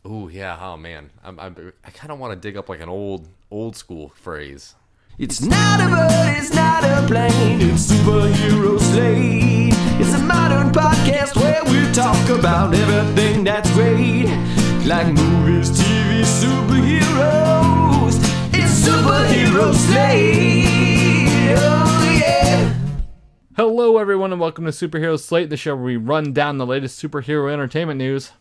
Ooh, yeah. Oh man, I kind of want to dig up like an old school phrase. It's not a bird, it's not a plane, it's Superhero Slate. It's a modern podcast where we talk about everything that's great, like movies, TV, superheroes. It's Superhero Slate. Oh yeah. Hello, everyone, and welcome to Superhero Slate, the show where we run down the latest superhero entertainment news.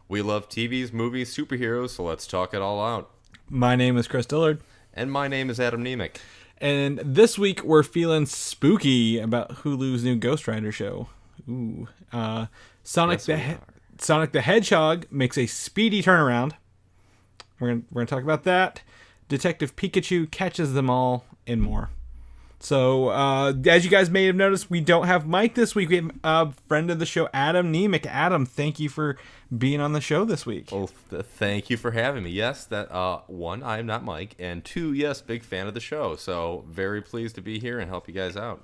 We love TVs, movies, superheroes, so let's talk it all out. My name is Chris Dillard. And my name is Adam Niemiec. And this week we're feeling spooky about Hulu's new Ghost Rider show. Ooh. Sonic the Hedgehog makes a speedy turnaround. We're gonna talk about that. Detective Pikachu catches them all and more. So, as you guys may have noticed, we don't have Mike this week. We have a friend of the show, Adam Niemiec. Adam, thank you for being on the show this week. Well, thank you for having me. Yes, that one, I am not Mike, and two, yes, big fan of the show. So very pleased to be here and help you guys out.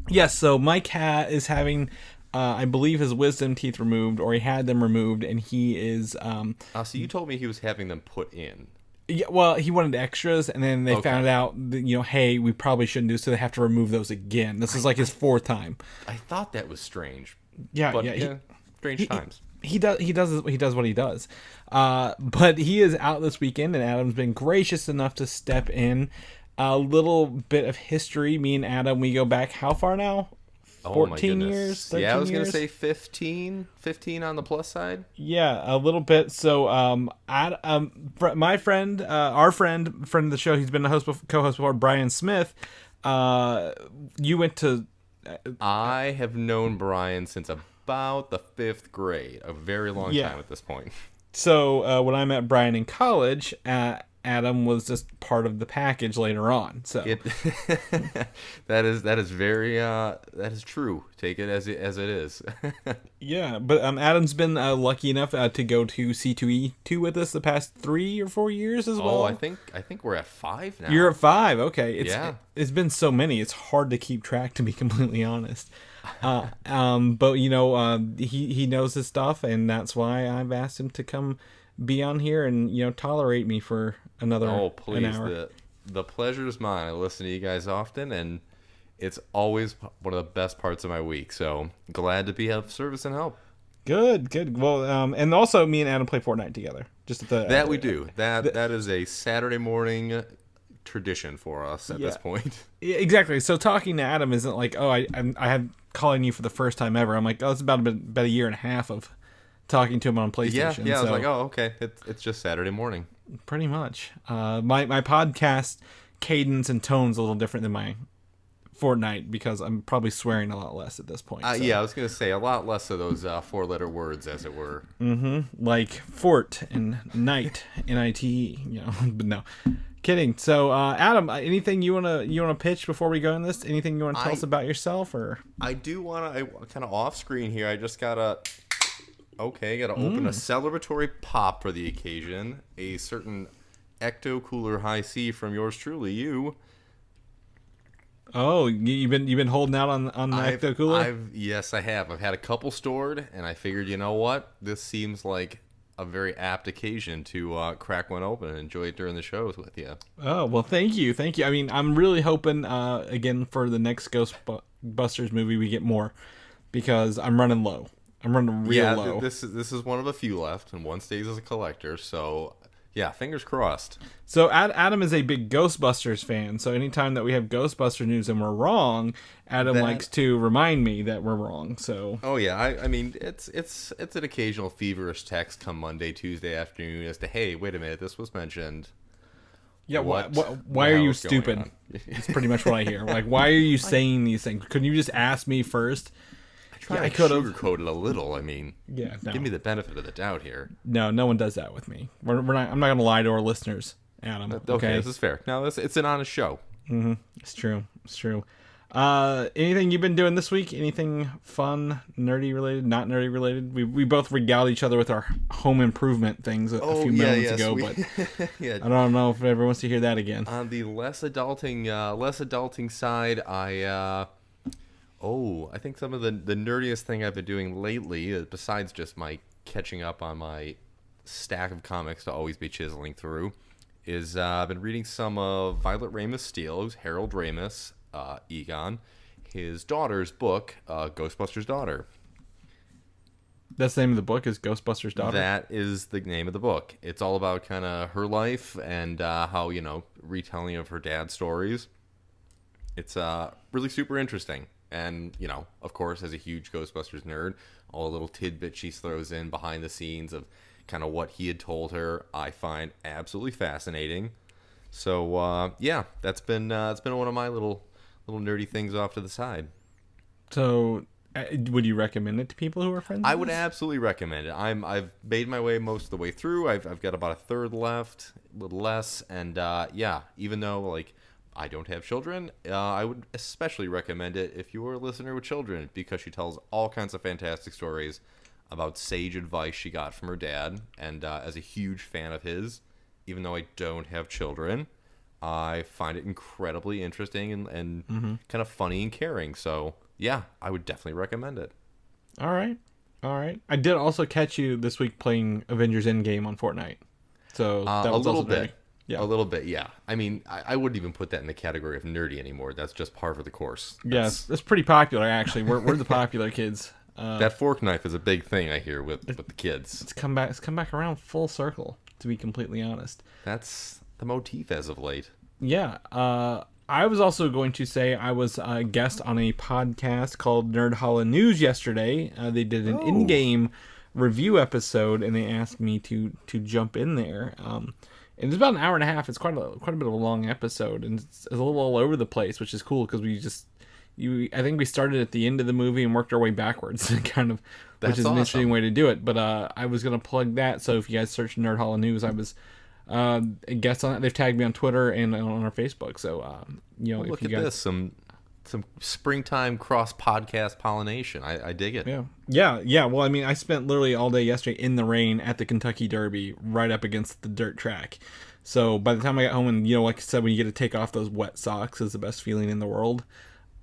Yes, so Mike is having, I believe, his wisdom teeth removed, or he had them removed, and he is... So you told me he was having them put in. Yeah, well, he wanted extras, and then they found out that, hey, we probably shouldn't do, so they have to remove those again. This is like his fourth time. I thought that was strange. Yeah, but, yeah. Strange times. He does what he does. But he is out this weekend, and Adam's been gracious enough to step in. A little bit of history. Me and Adam, we go back how far now? 14 years? 13 yeah, I was going to years? say 15 on the plus side. Yeah, a little bit. So, my friend, friend of the show, he's been a co-host before, Brian Smith. You went to... I have known Brian since about the 5th grade, a very long time at this point. So, when I met Brian in college, Adam was just part of the package later on. So that is true. Take it as it is. Yeah, but Adam's been lucky enough to go to C2E2 with us the past 3 or 4 years as well. Oh, I think we're at 5 now. You're at 5. Okay. It's been so many. It's hard to keep track, to be completely honest. But he knows his stuff, and that's why I've asked him to come be on here and tolerate me for another an hour. The pleasure is mine. I listen to you guys often, and it's always one of the best parts of my week. So glad to be of service and help. Good. Well, and also me and Adam play Fortnite together. Just at the that we do. That is a Saturday morning tradition for us at this point. Yeah, exactly. So talking to Adam isn't like, I had calling you for the first time ever. I'm like, it's about a year and a half of talking to him on PlayStation. Yeah. I was like, okay, it's just Saturday morning. Pretty much. My podcast cadence and tone's a little different than my Fortnite because I'm probably swearing a lot less at this point. Yeah, I was gonna say a lot less of those 4-letter words, as it were. Mm-hmm. Like fort and night, NITE. But no, kidding. So, Adam, anything you wanna pitch before we go in this? Anything you wanna tell us about yourself, or? I do wanna. Kind of off screen here. I just gotta. Okay, gotta open a celebratory pop for the occasion. A certain Ecto Cooler High C from yours truly, you. Oh, you've been holding out on the Ecto Cooler? Yes, I have. I've had a couple stored, and I figured, you know what? This seems like a very apt occasion to crack one open and enjoy it during the shows with you. Oh, well, thank you. I mean, I'm really hoping, again, for the next Ghostbusters movie we get more, because I'm running low. I'm running real low. This is one of a few left, and one stays as a collector. So, yeah, fingers crossed. So Adam is a big Ghostbusters fan. So anytime that we have Ghostbuster news and we're wrong, Adam likes to remind me that we're wrong. So. Oh yeah, I mean it's an occasional feverish text come Monday, Tuesday afternoon as to, hey, wait a minute, this was mentioned. Yeah, why are you stupid? It's pretty much what I hear. Like, why are you saying these things? Couldn't you just ask me first? I could have sugarcoated a little. I mean, give me the benefit of the doubt here. No one does that with me. We're not. I'm not going to lie to our listeners, Adam. Okay, this is fair. No, it's an honest show. Mm-hmm. It's true. Anything you've been doing this week? Anything fun, nerdy related, not nerdy related? We both regaled each other with our home improvement things a few moments ago, but I don't know if everyone wants to hear that again. On the less adulting side, I think some of the nerdiest thing I've been doing lately, besides just my catching up on my stack of comics to always be chiseling through is I've been reading some of Violet Ramus Steele's, Harold Ramis, Egon, his daughter's book, Ghostbusters' Daughter. That's the name of the book, is Ghostbusters' Daughter? That is the name of the book. It's all about kind of her life and how, retelling of her dad's stories. It's really super interesting. And, of course, as a huge Ghostbusters nerd, all the little tidbits she throws in behind the scenes of kind of what he had told her, I find absolutely fascinating. So, that's been one of my little nerdy things off to the side. So, would you recommend it to people who are friends? I would absolutely recommend it. I've made my way most of the way through. I've got about a third left, a little less, and even though I don't have children, I would especially recommend it if you are a listener with children, because she tells all kinds of fantastic stories about sage advice she got from her dad. And as a huge fan of his, even though I don't have children, I find it incredibly interesting and kind of funny and caring. So, yeah, I would definitely recommend it. All right. I did also catch you this week playing Avengers Endgame on Fortnite. So that was a little also bit. very, yeah. A little bit, yeah. I mean, I wouldn't even put that in the category of nerdy anymore. That's just par for the course. Yes, it's pretty popular, actually. We're the popular kids. That fork knife is a big thing, I hear, with the kids. It's come back around full circle, to be completely honest. That's the motif as of late. Yeah. I was also going to say I was a guest on a podcast called Nerd Holla News yesterday. They did an in-game review episode, and they asked me to jump in there. And it's about an hour and a half. It's quite a bit of a long episode, and it's a little all over the place, which is cool because I think we started at the end of the movie and worked our way backwards, kind of, which is an interesting way to do it. But I was gonna plug that. So if you guys search Nerd Holla News, I was a guest on it. They've tagged me on Twitter and on our Facebook. So look at this, some springtime cross podcast pollination. I dig it. Yeah. Well, I mean, I spent literally all day yesterday in the rain at the Kentucky Derby, right up against the dirt track. So by the time I got home, and like I said, when you get to take off those wet socks, is the best feeling in the world.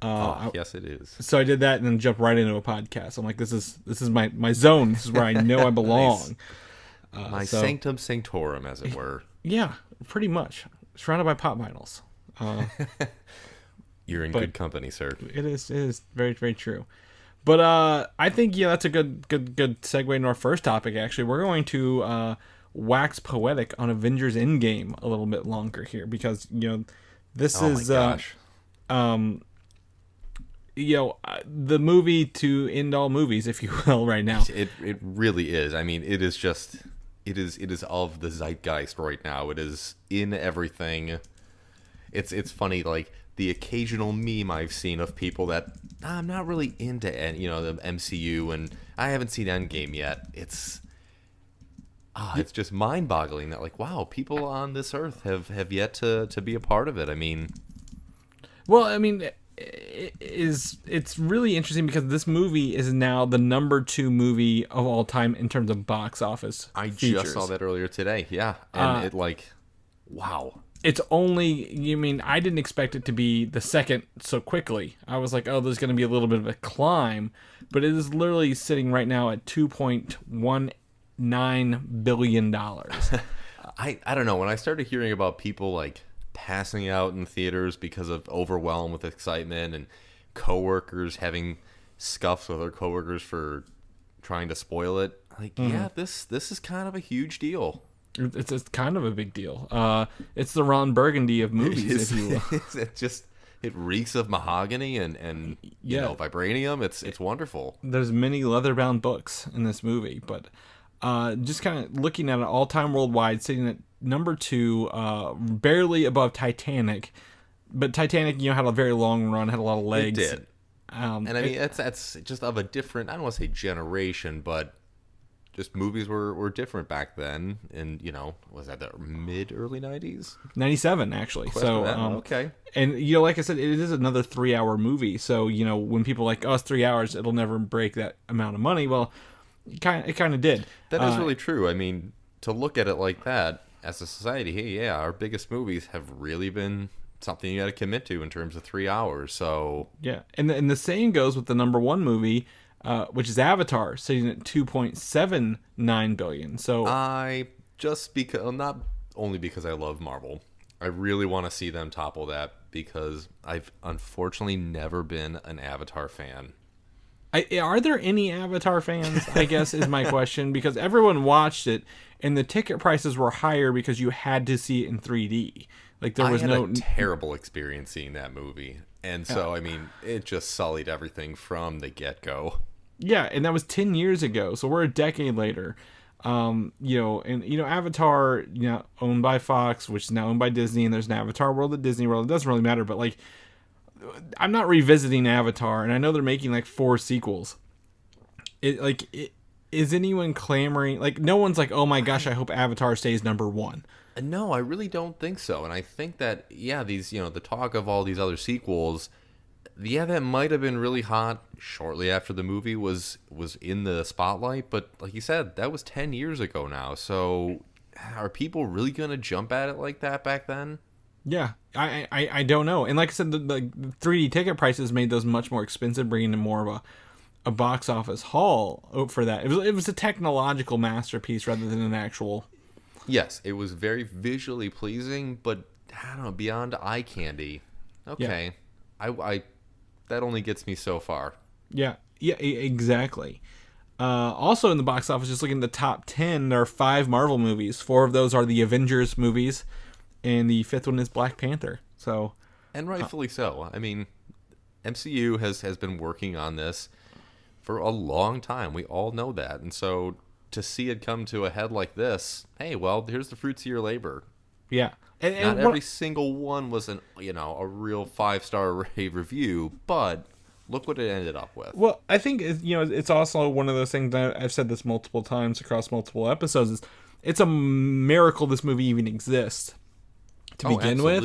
Yes, it is. So I did that and then jumped right into a podcast. I'm like, this is my zone. This is where I know I belong. Nice. My sanctum sanctorum, as it were. Yeah, pretty much. Surrounded by pop vinyls. You're in good company, sir. It is very, very true. But I think that's a good segue into our first topic. Actually, we're going to wax poetic on Avengers Endgame a little bit longer here because this is my gosh. The movie to end all movies, if you will, right now. It really is. I mean, it is of the zeitgeist right now. It is in everything. It's funny, like the occasional meme I've seen of people that I'm not really into, the MCU, and I haven't seen Endgame yet. It's just mind-boggling that, like, wow, people on this earth have yet to be a part of it. I mean, well, I mean, it's really interesting because this movie is now the number 2 movie of all time in terms of box office features. Just saw that earlier today. Yeah, and wow. It's only, I didn't expect it to be the second so quickly. I was like, oh, there's going to be a little bit of a climb, but it is literally sitting right now at $2.19 billion. I don't know. When I started hearing about people like passing out in theaters because of overwhelm with excitement and coworkers having scuffs with their coworkers for trying to spoil it, this is kind of a huge deal. It's kind of a big deal. It's the Ron Burgundy of movies, if you will. It reeks of mahogany and vibranium. It's wonderful. There's many leather-bound books in this movie, but just kind of looking at it all-time worldwide, sitting at number 2, barely above Titanic. But Titanic, had a very long run, had a lot of legs. It did. And I mean, that's just of a different, I don't want to say generation, but just movies were different back then. And, was that the mid-early 90s? 97, actually. So, okay. And, like I said, it is another 3-hour movie. So, when people are like, oh, it's 3 hours, it'll never break that amount of money. Well, it kind of did. That is really true. I mean, to look at it like that, as a society, hey, yeah, our biggest movies have really been something you got to commit to in terms of 3 hours. So yeah, and the saying goes with the number 1 movie, which is Avatar, sitting at $2.79 billion. So not only because I love Marvel, I really want to see them topple that because I've unfortunately never been an Avatar fan. Are there any Avatar fans, I guess, is my question, because everyone watched it and the ticket prices were higher because you had to see it in 3D. Like there was I had no a terrible experience seeing that movie. And so, I mean, it just sullied everything from the get-go. Yeah, and that was 10 years ago. So we're a decade later. Avatar, owned by Fox, which is now owned by Disney, and there's an Avatar World at Disney World. It doesn't really matter, but like, I'm not revisiting Avatar, and I know they're making like 4 sequels. Is anyone clamoring? Like, no one's like, oh my gosh, I hope Avatar stays number 1. No, I really don't think so. And I think that, these, the talk of all these other sequels, that might have been really hot shortly after the movie was in the spotlight. But like you said, that was 10 years ago now. So are people really going to jump at it like that back then? Yeah, I don't know. And like I said, the 3D ticket prices made those much more expensive, bringing in more of a box office haul for that. It was a technological masterpiece rather than an actual... Yes, it was very visually pleasing, but I don't know, beyond eye candy. Okay, yeah. I that only gets me so far. Yeah, exactly. Also in the box office, just looking at the top 10, there are 5 Marvel movies. 4 of those are the Avengers movies, and the 5th one is Black Panther. So, and rightfully so. I mean, MCU has been working on this for a long time. We all know that, and so to see it come to a head like this, hey, well, here's the fruits of your labor. Yeah. And not every single one was a real 5-star rave review, but look what it ended up with. Well, I think it's also one of those things that I've said this multiple times across multiple episodes, is it's a miracle this movie even exists to begin with.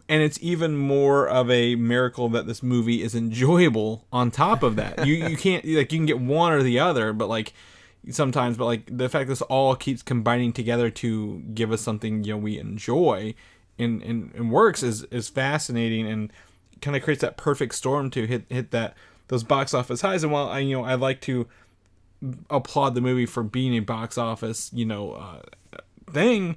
And it's even more of a miracle that this movie is enjoyable on top of that. You can't, like, you can get one or the other, but like sometimes, but like the fact this all keeps combining together to give us something we enjoy and works is fascinating, and kind of creates that perfect storm to hit those box office highs. And while I like to applaud the movie for being a box office thing,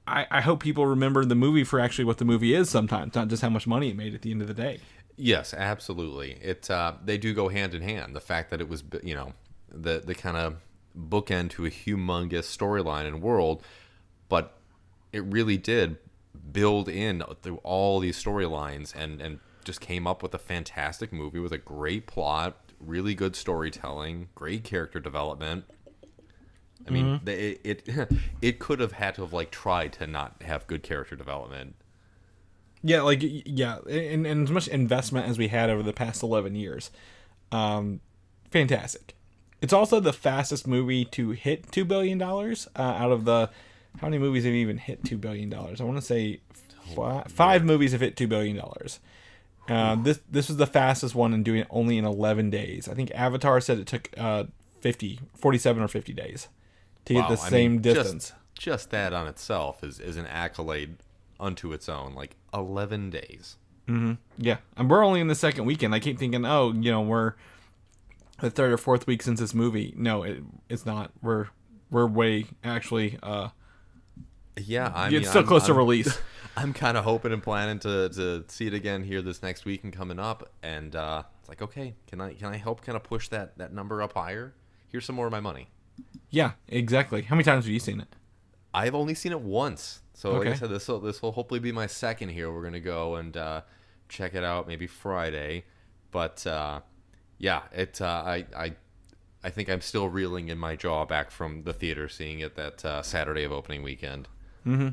I hope people remember the movie for actually what the movie is sometimes, not just how much money it made at the end of the day. Yes, absolutely. They do go hand in hand. The fact that it was the kind of bookend to a humongous storyline and world, but it really did build in through all these storylines and just came up with a fantastic movie with a great plot, really good storytelling, great character development. I mean, it could have had to have like tried to not have good character development. Yeah, and as much investment as we had over the past 11 years. Fantastic. It's also the fastest movie to hit $2 billion out of the... How many movies have even hit $2 billion? I want to say 5 movies have hit $2 billion. This was the fastest one in doing it only in 11 days. I think Avatar said it took 47 or 50 days to get the same distance. Just that on itself is an accolade unto its own. Like 11 days. Mm-hmm. Yeah, and we're only in the second weekend. I keep thinking, we're the 3rd or 4th week since this movie. No, it's not. We're way actually. It's still close to release. I'm kind of hoping and planning to see it again here this next week and coming up. And it's like, okay, can I help kind of push that number up higher? Here's some more of my money. Yeah, exactly. How many times have you seen it? I've only seen it once. So like I said, this will hopefully be my second here. We're gonna go and check it out maybe Friday. But I think I'm still reeling in my jaw back from the theater seeing it that Saturday of opening weekend. Mm-hmm.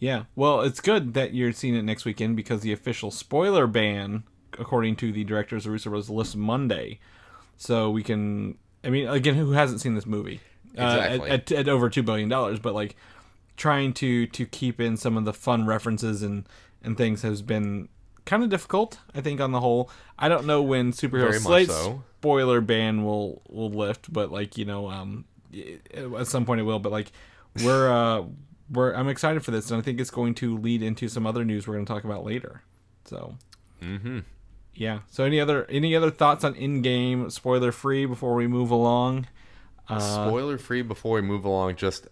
Yeah. Well, it's good that you're seeing it next weekend because the official spoiler ban, according to the directors of Russo Bros, lists Monday. So we can... I mean, again, who hasn't seen this movie? Exactly. At over $2 billion, but like trying to keep in some of the fun references and things has been kind of difficult, I think, on the whole. I don't know when Superhero Slate spoiler ban will lift, but like, at some point it will. But like, I'm excited for this, and I think it's going to lead into some other news we're going to talk about later. So, Yeah. So any other thoughts on Endgame, spoiler free, before we move along? Spoiler free before we move along. Just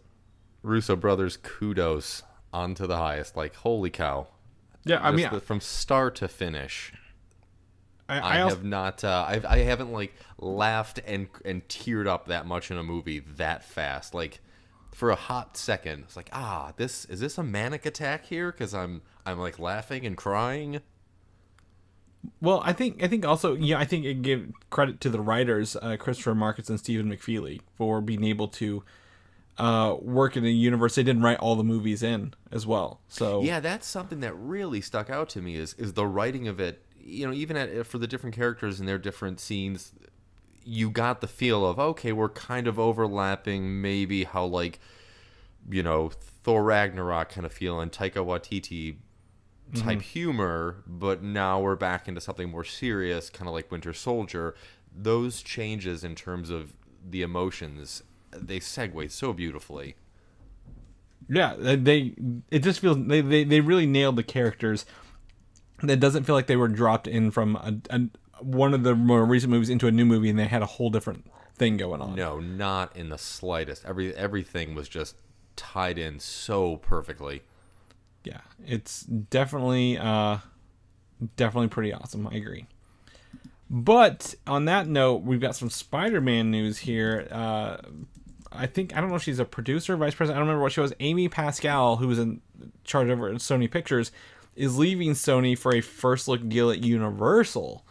Russo brothers, kudos onto the highest. Like, holy cow! Yeah, I mean, from start to finish. I have not. I haven't like laughed and teared up that much in a movie that fast. Like, for a hot second, it's like, is this a manic attack here? Because I'm like laughing and crying. Well, I think also, I think it give credit to the writers, Christopher Marcus and Stephen McFeely, for being able to work in a universe they didn't write all the movies in as well. So yeah, that's something that really stuck out to me is the writing of it. Even for the different characters and their different scenes, you got the feel of, okay, we're kind of overlapping maybe how like, Thor Ragnarok kind of feel and Taika Waititi type humor, but now we're back into something more serious, kind of like Winter Soldier. Those changes in terms of the emotions, they segue so beautifully. Yeah, it just feels they really nailed the characters. That doesn't feel like they were dropped in from one of the more recent movies into a new movie and they had a whole different thing going on. No, not in the slightest. Everything was just tied in so perfectly. Yeah, it's definitely pretty awesome. I agree. But on that note, we've got some Spider-Man news here. I don't know if she's a producer, vice president. I don't remember what she was. Amy Pascal, who was in charge over at Sony Pictures, is leaving Sony for a first look deal at Universal.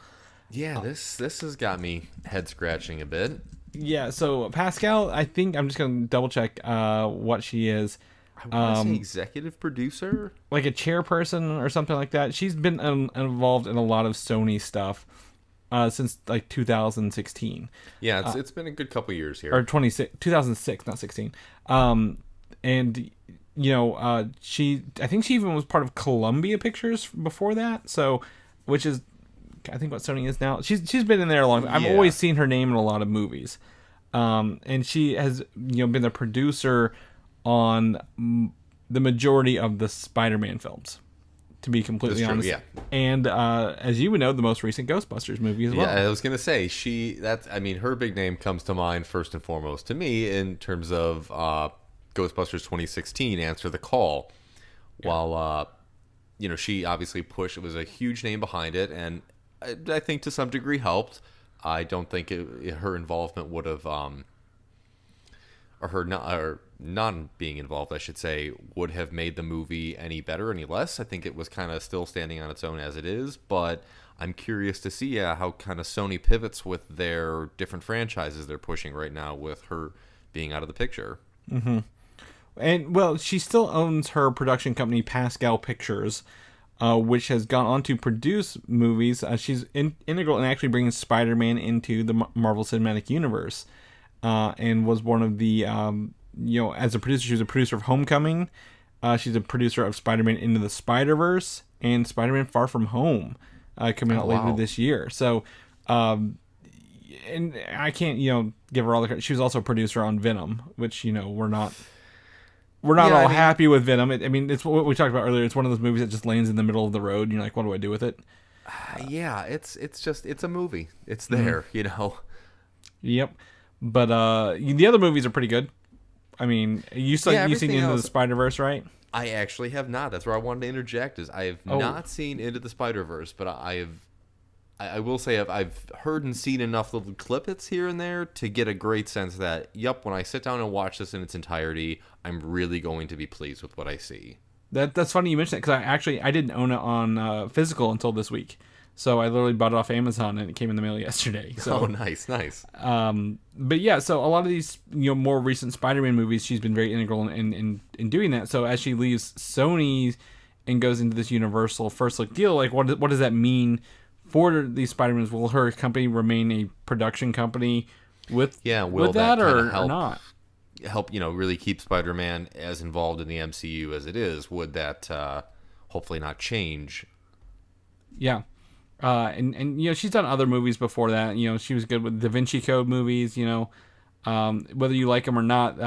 Yeah, this has got me head scratching a bit. Yeah, so Pascal, I think I'm just gonna double check what she is. I want to say executive producer, like a chairperson or something like that. She's been involved in a lot of Sony stuff since like 2016. Yeah, it's been a good couple years here. Or 2006, not 16. And I think she even was part of Columbia Pictures before that. So, which is, I think, what Sony is now. She's been in there a long time. I've always seen her name in a lot of movies. And she has been the producer on the majority of the Spider-Man films, to be completely honest. Yeah. And as you would know, the most recent Ghostbusters movie as well. Yeah, I was gonna say her big name comes to mind first and foremost to me in terms of Ghostbusters 2016, Answer the Call. Yeah. While she obviously pushed, it was a huge name behind it, and I think to some degree helped. I don't think her involvement would have, or not being involved, I should say, would have made the movie any better, any less. I think it was kind of still standing on its own as it is, but I'm curious to see how kind of Sony pivots with their different franchises they're pushing right now with her being out of the picture. Mm-hmm. And, well, she still owns her production company, Pascal Pictures, which has gone on to produce movies. She's integral in actually bringing Spider-Man into the Marvel Cinematic Universe, and was one of the, as a producer, she was a producer of Homecoming. She's a producer of Spider-Man Into the Spider-Verse and Spider-Man Far From Home, coming out later this year. So, and I can't, give her all the credit. She was also a producer on Venom, which, we're not all happy with Venom. It's what we talked about earlier. It's one of those movies that just lands in the middle of the road. You're like, what do I do with it? It's a movie. It's there, Yep. But the other movies are pretty good. You've seen Into the Spider-Verse, right? I actually have not. That's where I wanted to interject. Is I have not seen Into the Spider-Verse, but I will say I've heard and seen enough little clippets here and there to get a great sense that, when I sit down and watch this in its entirety, I'm really going to be pleased with what I see. That's funny you mentioned that, because I didn't own it on physical until this week. So I literally bought it off Amazon and it came in the mail yesterday. So, nice. But yeah, so a lot of these more recent Spider-Man movies, she's been very integral in doing that. So as she leaves Sony and goes into this Universal first look deal, like what does that mean for these Spider-Mans? Will her company remain a production company with that or not? Help really keep Spider-Man as involved in the MCU as it is. Would that hopefully not change? Yeah. And she's done other movies before that. She was good with Da Vinci Code movies. Whether you like them or not,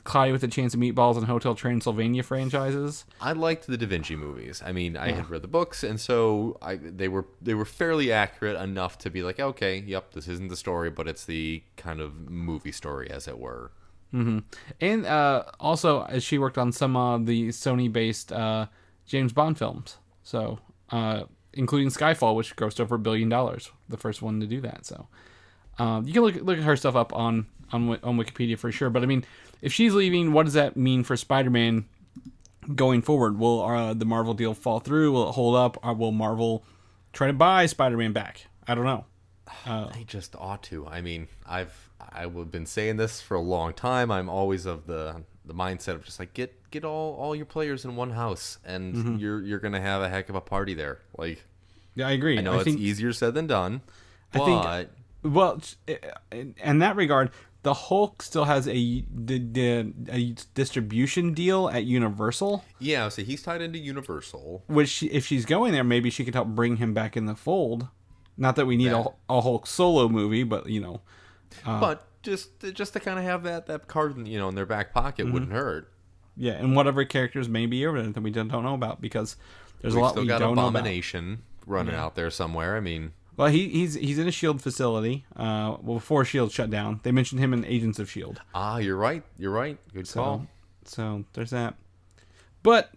Cloudy with a Chance of Meatballs and Hotel Transylvania franchises. I liked the Da Vinci movies. I mean, I had read the books, and so they were fairly accurate enough to be like, okay, yep, this isn't the story, but it's the kind of movie story, as it were. Mm-hmm. And also, she worked on some of the Sony-based James Bond films. So, including Skyfall, which grossed over $1 billion, the first one to do that. So, you can look at her stuff up on Wikipedia for sure. But I mean, if she's leaving, what does that mean for Spider-Man going forward? Will the Marvel deal fall through? Will it hold up? Or will Marvel try to buy Spider-Man back? I don't know. They just ought to. I mean, I've been saying this for a long time. I'm always of the mindset of just like get all your players in one house, and you're gonna have a heck of a party there. Like, yeah, I agree. I know it's easier said than done, but I think, well, in that regard, the Hulk still has a distribution deal at Universal. Yeah, so he's tied into Universal. Which, if she's going there, maybe she could help bring him back in the fold. Not that we need a Hulk solo movie, but but just to kind of have that card, in their back pocket wouldn't hurt. Yeah, and whatever characters may be over there that we don't know about, because there's a lot we don't know about. Abomination running out there somewhere. I mean, well, he's in a S.H.I.E.L.D. facility. Before S.H.I.E.L.D. shut down, they mentioned him in Agents of S.H.I.E.L.D. Ah, you're right. Good call. So there's that. But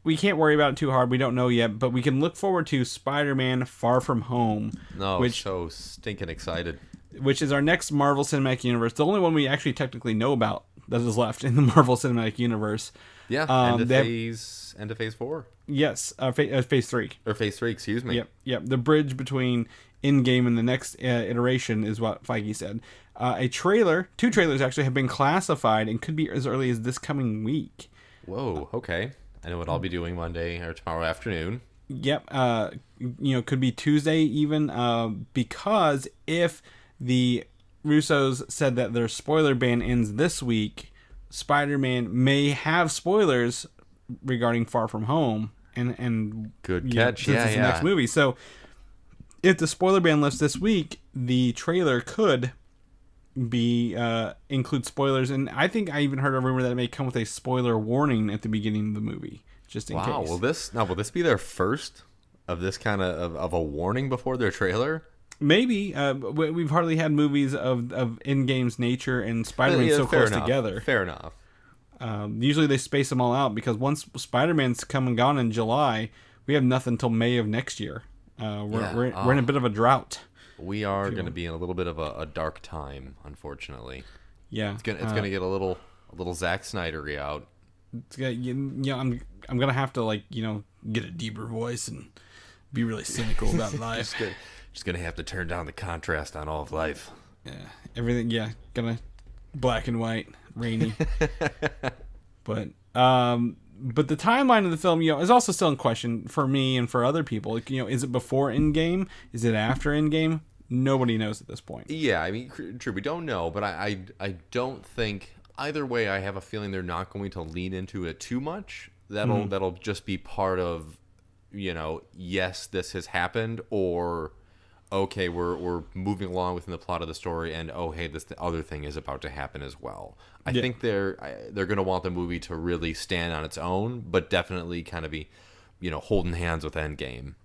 we can't worry about it too hard. We don't know yet, but we can look forward to Spider-Man: Far From Home. No, so stinking excited. Which is our next Marvel Cinematic Universe. The only one we actually technically know about that is left in the Marvel Cinematic Universe. Yeah, end of phase 4. Yes, phase 3. Or phase 3, excuse me. Yep. The bridge between Endgame and the next iteration is what Feige said. Two trailers actually have been classified and could be as early as this coming week. Whoa, okay. I know what I'll be doing Monday or tomorrow afternoon. Yep. Could be Tuesday even, because if the Russos said that their spoiler ban ends this week, Spider-Man may have spoilers regarding Far From Home, and good catch. Since it's the next movie. So if the spoiler ban lifts this week, the trailer could be include spoilers, and I think I even heard a rumor that it may come with a spoiler warning at the beginning of the movie, just in case. Wow, will this be their first of this kind of a warning before their trailer? Maybe. We've hardly had movies of Endgame's nature and Spider-Man so close together. Fair enough. Usually they space them all out, because once Spider-Man's come and gone in July, we have nothing until May of next year. We're in a bit of a drought. We are going to be in a little bit of a dark time, unfortunately. Yeah, it's gonna get a little Zack Snyder-y out. I'm gonna have to get a deeper voice and be really cynical about life. Just gonna have to turn down the contrast on all of life. Yeah, everything. Yeah, gonna black and white, rainy. But the timeline of the film, is also still in question for me and for other people. Is it before Endgame? Is it after Endgame? Nobody knows at this point. Yeah, I mean, true, we don't know, but I don't think either way. I have a feeling they're not going to lean into it too much. That'll just be part of, yes, this has happened, or okay, we're moving along within the plot of the story, and oh hey, this other thing is about to happen as well. I think they're going to want the movie to really stand on its own, but definitely kind of be, holding hands with Endgame.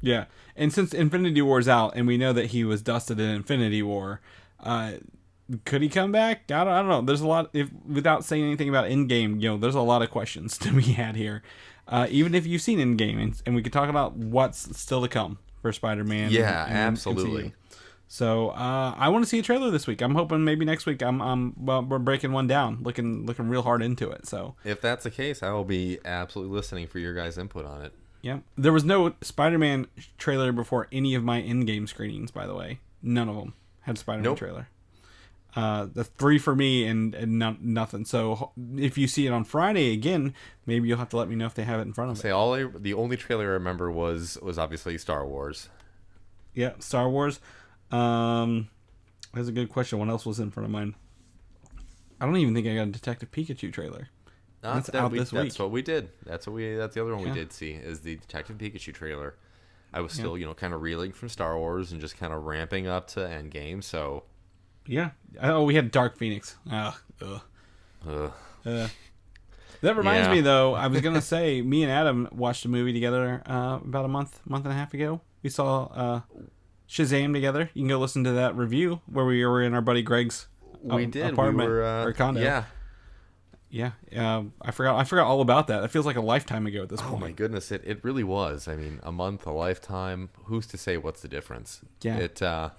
Yeah, and since Infinity War's out, and we know that he was dusted in Infinity War, could he come back? I don't know. There's a lot. Without saying anything about Endgame, there's a lot of questions to be had here. Even if you've seen Endgame, and we could talk about what's still to come for Spider-Man. Yeah, absolutely. MCU. So I want to see a trailer this week. I'm hoping maybe next week we're breaking one down, looking real hard into it. So if that's the case, I will be absolutely listening for your guys' input on it. Yeah, there was no Spider-Man trailer before any of my Endgame screenings. By the way, none of them had Spider-Man trailer. The 3 for me and nothing. So if you see it on Friday again, maybe you'll have to let me know if they have it in front of it. The only trailer I remember was obviously Star Wars. Yeah, Star Wars. That's a good question. What else was in front of mine? I don't even think I got a Detective Pikachu trailer. That's out this week. That's what we did. That's the other one we did see, is the Detective Pikachu trailer. I was still, kind of reeling from Star Wars and just kind of ramping up to Endgame. So Yeah. Oh, we had Dark Phoenix. Ugh. That reminds me, though, I was going to say, me and Adam watched a movie together about a month and a half ago. We saw Shazam together. You can go listen to that review where we were in our buddy Greg's apartment or condo. Yeah. Yeah. I forgot all about that. It feels like a lifetime ago at this point. Oh, my goodness. It really was. I mean, a month, a lifetime. Who's to say what's the difference? Yeah.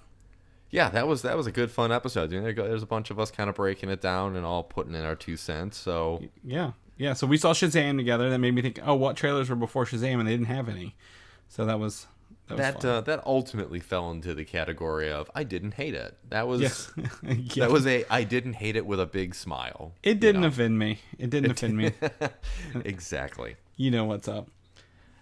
Yeah, that was a good, fun episode. You know, there's a bunch of us kind of breaking it down and all putting in our 2 cents. So yeah. So we saw Shazam together. That made me think, oh, what trailers were before Shazam, and they didn't have any. So that was fun. That ultimately fell into the category of I didn't hate it. That was Yeah. that was I didn't hate it with a big smile. It didn't offend me. Exactly. You know what's up.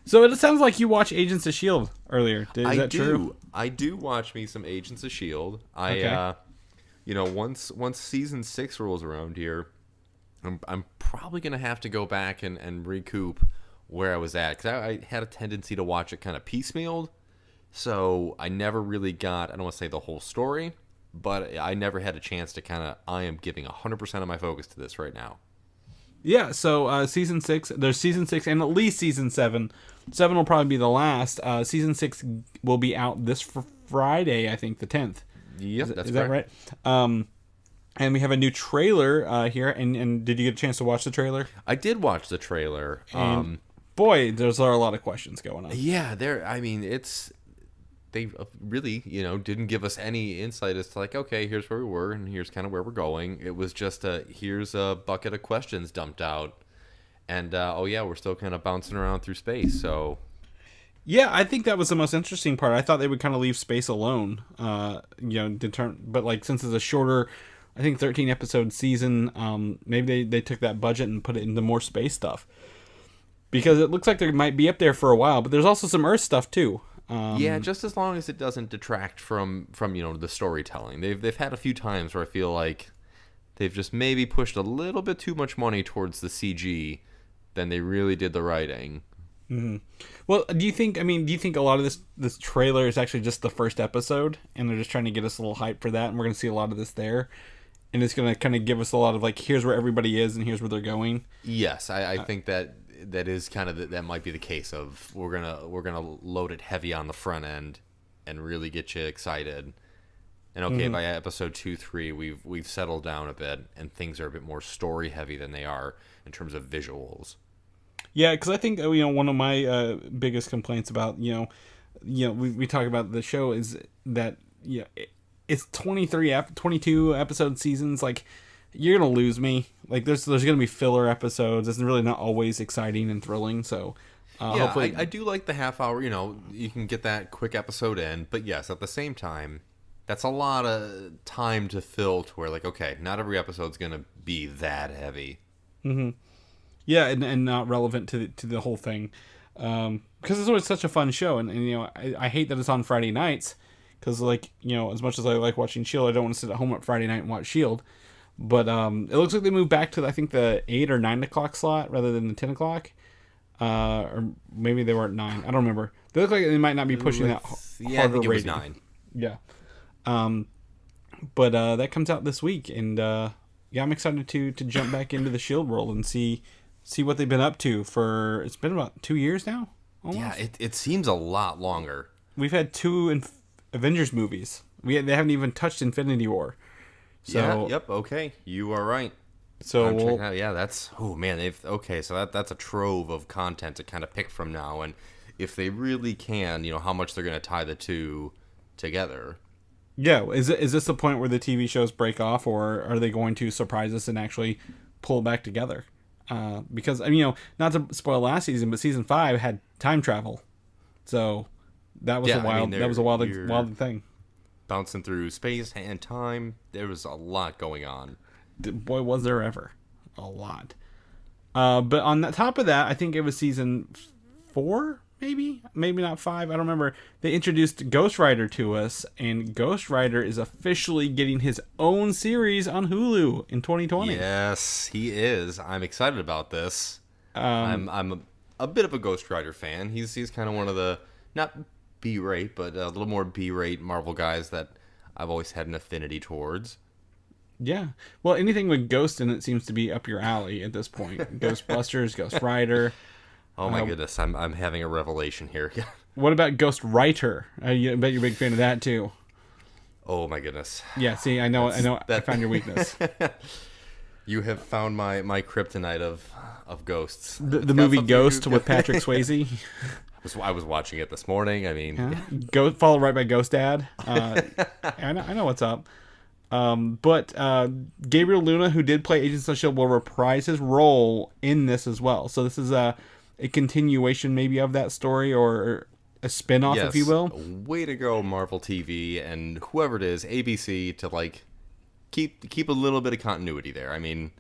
So it sounds like you watched Agents of S.H.I.E.L.D. earlier. Is that true? I do watch me some Agents of S.H.I.E.L.D. Okay. Once season 6 rolls around here, I'm probably going to have to go back and recoup where I was at. Because I had a tendency to watch it kind of piecemealed. So I never really got, I don't want to say the whole story, but I never had a chance to I am giving 100% of my focus to this right now. Yeah, so season 6, there's season 6 and at least season 7. 7 will probably be the last. Season 6 will be out this Friday, I think, the 10th. Yep, is that right? And we have a new trailer here. And did you get a chance to watch the trailer? I did watch the trailer. And boy, there's a lot of questions going on. Yeah, they really, didn't give us any insight as to like, okay, here's where we were and here's kind of where we're going. It was just here's a bucket of questions dumped out. And, we're still kind of bouncing around through space, so... Yeah, I think that was the most interesting part. I thought they would kind of leave space alone, but like since it's a shorter, I think 13-episode season, maybe they took that budget and put it into more space stuff. Because it looks like they might be up there for a while, but there's also some Earth stuff too. Yeah, just as long as it doesn't detract from the storytelling. They've had a few times where I feel like they've just maybe pushed a little bit too much money towards the CG than they really did the writing. Mm-hmm. Well, do you think a lot of this trailer is actually just the first episode, and they're just trying to get us a little hype for that, and we're going to see a lot of this there, and it's going to kind of give us a lot of like, here's where everybody is and here's where they're going? Yes, I think that is kind of that might be the case of we're gonna load it heavy on the front end and really get you excited. And okay, by episode 2-3, we've settled down a bit and things are a bit more story heavy than they are in terms of visuals. Yeah, because I think one of my biggest complaints about we talk about the show is that it's 22 episode seasons. Like, you're gonna lose me. Like, there's gonna be filler episodes. It's really not always exciting and thrilling. So hopefully, I do like the half hour. You can get that quick episode in, but yes, at the same time, that's a lot of time to fill to where like, okay, not every episode's gonna be that heavy. Mm-hmm. Yeah, and not relevant to the whole thing, because it's always such a fun show, and I hate that it's on Friday nights, because as much as I like watching S.H.I.E.L.D., I don't want to sit at home at Friday night and watch S.H.I.E.L.D. But it looks like they moved back to I think the 8 or 9 o'clock slot rather than the 10 o'clock, or maybe they were at 9. I don't remember. They look like they might not be pushing that harder I think it was rating. 9. Yeah, but that comes out this week, and I'm excited to jump back into the S.H.I.E.L.D. world and see what they've been up to for. It's been about 2 years now. Almost. Yeah, it seems a lot longer. We've had 2 Avengers movies. They haven't even touched Infinity War. So, yeah, yep, okay, you are right. So I'm checking out. Yeah, that's so that's a trove of content to kind of pick from now, and if they really can, how much they're going to tie the two together. Yeah, is this the point where the TV shows break off, or are they going to surprise us and actually pull it back together? Because not to spoil last season, but season 5 had time travel, so that was a wild thing. Bouncing through space and time, there was a lot going on. Boy, was there ever a lot. But on the top of that, I think it was season 4, maybe not 5. I don't remember. They introduced Ghost Rider to us, and Ghost Rider is officially getting his own series on Hulu in 2020. Yes, he is. I'm excited about this. I'm a bit of a Ghost Rider fan. He's kind of one of the not B-rate, but a little more B-rate Marvel guys that I've always had an affinity towards. Yeah. Well, anything with Ghost in it seems to be up your alley at this point. Ghostbusters, Ghost Rider. Oh my goodness, I'm having a revelation here. What about Ghost Writer? I bet you're a big fan of that too. Oh my goodness. Yeah, see, I know, I found your weakness. You have found my kryptonite of ghosts. The movie Ghost with Patrick Swayze. I was watching it this morning. I mean, Followed right by Ghost Dad. I know what's up. But Gabriel Luna, who did play Agents of S.H.I.E.L.D., will reprise his role in this as well. So this is a continuation maybe of that story, or a spin-off, if you will. Way to go, Marvel TV and whoever it is, ABC, to like keep a little bit of continuity there. I mean,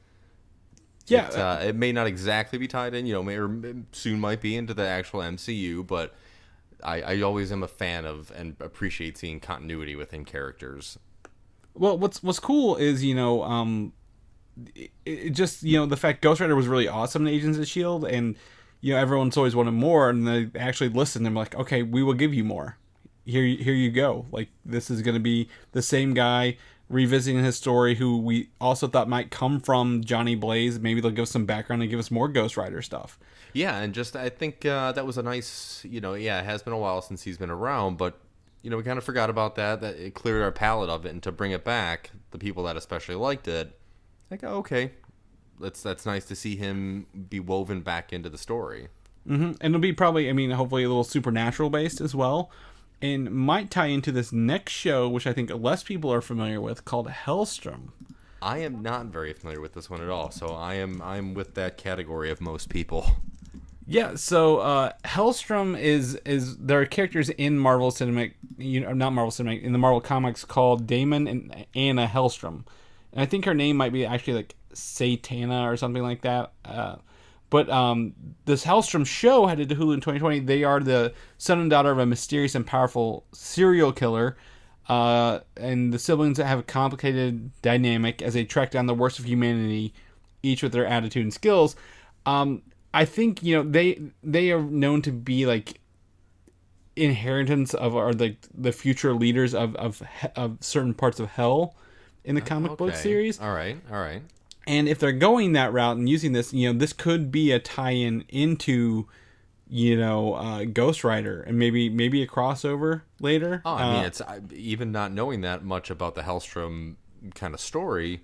yeah, it may not exactly be tied in, soon might be into the actual MCU, but I always am a fan of and appreciate seeing continuity within characters. Well, what's cool is, it just, the fact Ghost Rider was really awesome in Agents of S.H.I.E.L.D., and everyone's always wanted more, and they actually listened and were like, okay, we will give you more. Here you go. Like, this is going to be the same guy revisiting his story, who we also thought might come from Johnny Blaze. Maybe they'll give us some background and give us more Ghost Rider stuff. Yeah, and just I think that was a nice, it has been a while since he's been around, but we kind of forgot about that it cleared our palate of it, and to bring it back, the people that especially liked it, like, okay, that's nice to see him be woven back into the story. Mm-hmm. And it'll be probably, hopefully a little supernatural based as well, and might tie into this next show, which I think less people are familiar with, called Helstrom. I am not very familiar with this one at all, so I'm with that category of most people. Yeah, so Helstrom is there are characters in Marvel Cinematic, not Marvel Cinematic, in the Marvel Comics called Daimon and Ana Helstrom. And I think her name might be actually like Satana or something like that. But this Helstrom show headed to Hulu in 2020. They are the son and daughter of a mysterious and powerful serial killer. And the siblings have a complicated dynamic as they track down the worst of humanity, each with their attitude and skills. I think, they are known to be like inheritance of, or like the future leaders of certain parts of hell in the comic book series. All right. And if they're going that route and using this, this could be a tie-in into, Ghost Rider, and maybe a crossover later. Oh, I mean, it's even not knowing that much about the Helstrom kind of story.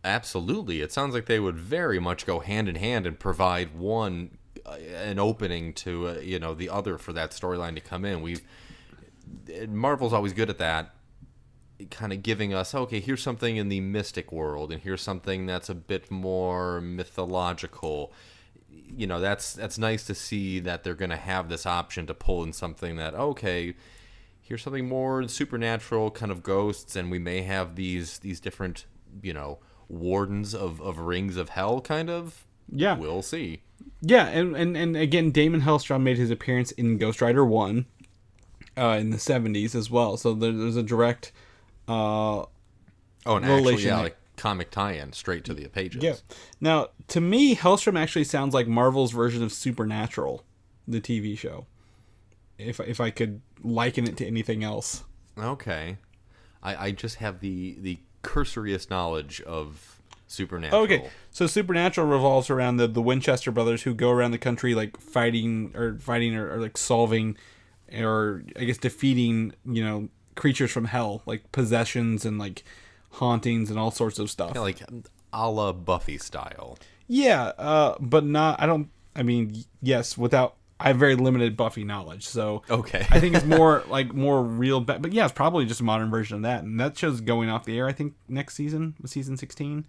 Absolutely, it sounds like they would very much go hand in hand and provide an opening to the other for that storyline to come in. Marvel's always good at that, kind of giving us, okay, here's something in the mystic world, and here's something that's a bit more mythological. That's nice to see that they're going to have this option to pull in something that, okay, here's something more supernatural, kind of ghosts, and we may have these different, wardens of rings of hell, kind of. Yeah, we'll see. Yeah, and again, Daimon Helstrom made his appearance in Ghost Rider 1 in the 70s as well, so there's a direct relation. Like comic tie-in straight to the pages. Yeah. Now, to me, Helstrom actually sounds like Marvel's version of Supernatural, the TV show, if I could liken it to anything else. Okay. I just have the cursoriest knowledge of Supernatural. Okay, so Supernatural revolves around the Winchester brothers, who go around the country like fighting or like solving, or I guess defeating, creatures from hell, like possessions and like hauntings and all sorts of stuff. Yeah, like a la Buffy style. Yeah, but not. Yes, without. I have very limited Buffy knowledge, so okay. I think it's more real. But yeah, it's probably just a modern version of that, and that show's going off the air, I think, next season, season 16,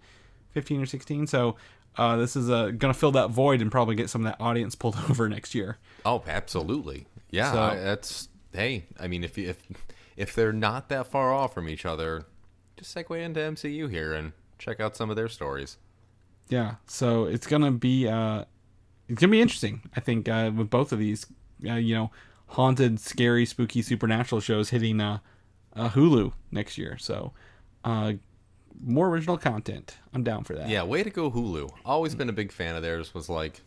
15 or 16. So this is going to fill that void and probably get some of that audience pulled over next year. Oh, absolutely. Yeah, hey. I mean, if they're not that far off from each other, just segue into MCU here and check out some of their stories. Yeah, so it's gonna be interesting, I think, with both of these, haunted, scary, spooky, supernatural shows hitting Hulu next year. So, more original content. I'm down for that. Yeah, way to go, Hulu. Always been a big fan of theirs. Was like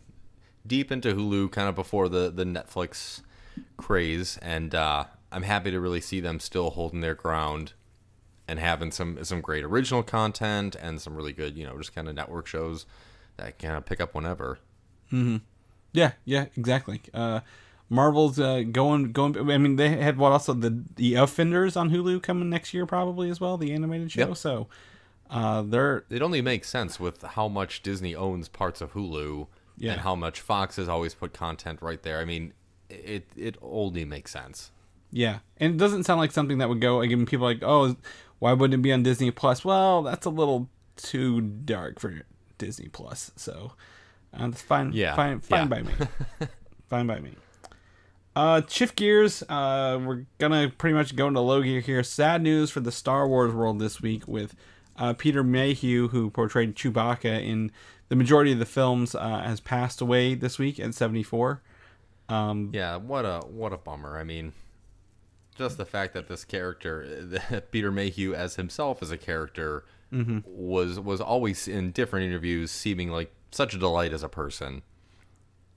deep into Hulu kind of before the Netflix craze, and I'm happy to really see them still holding their ground and having some great original content and some really good, just kind of network shows that kind of pick up whenever. Yeah, exactly. Marvel's going. I mean, they had also the Offenders on Hulu coming next year probably as well, the animated show. Yep. So it only makes sense with how much Disney owns parts of Hulu and how much Fox has always put content right there. I mean, it only makes sense. Yeah, and it doesn't sound like something that would go again. People are like, oh, why wouldn't it be on Disney Plus? Well, that's a little too dark for Disney Plus, so that's fine. Yeah, fine by me. Fine by me. Shift gears. We're gonna pretty much go into low gear here. Sad news for the Star Wars world this week with Peter Mayhew, who portrayed Chewbacca in the majority of the films, has passed away this week at 74. Yeah, what a bummer. I mean, just the fact that this character, Peter Mayhew as himself as a character, was always in different interviews seeming like such a delight as a person.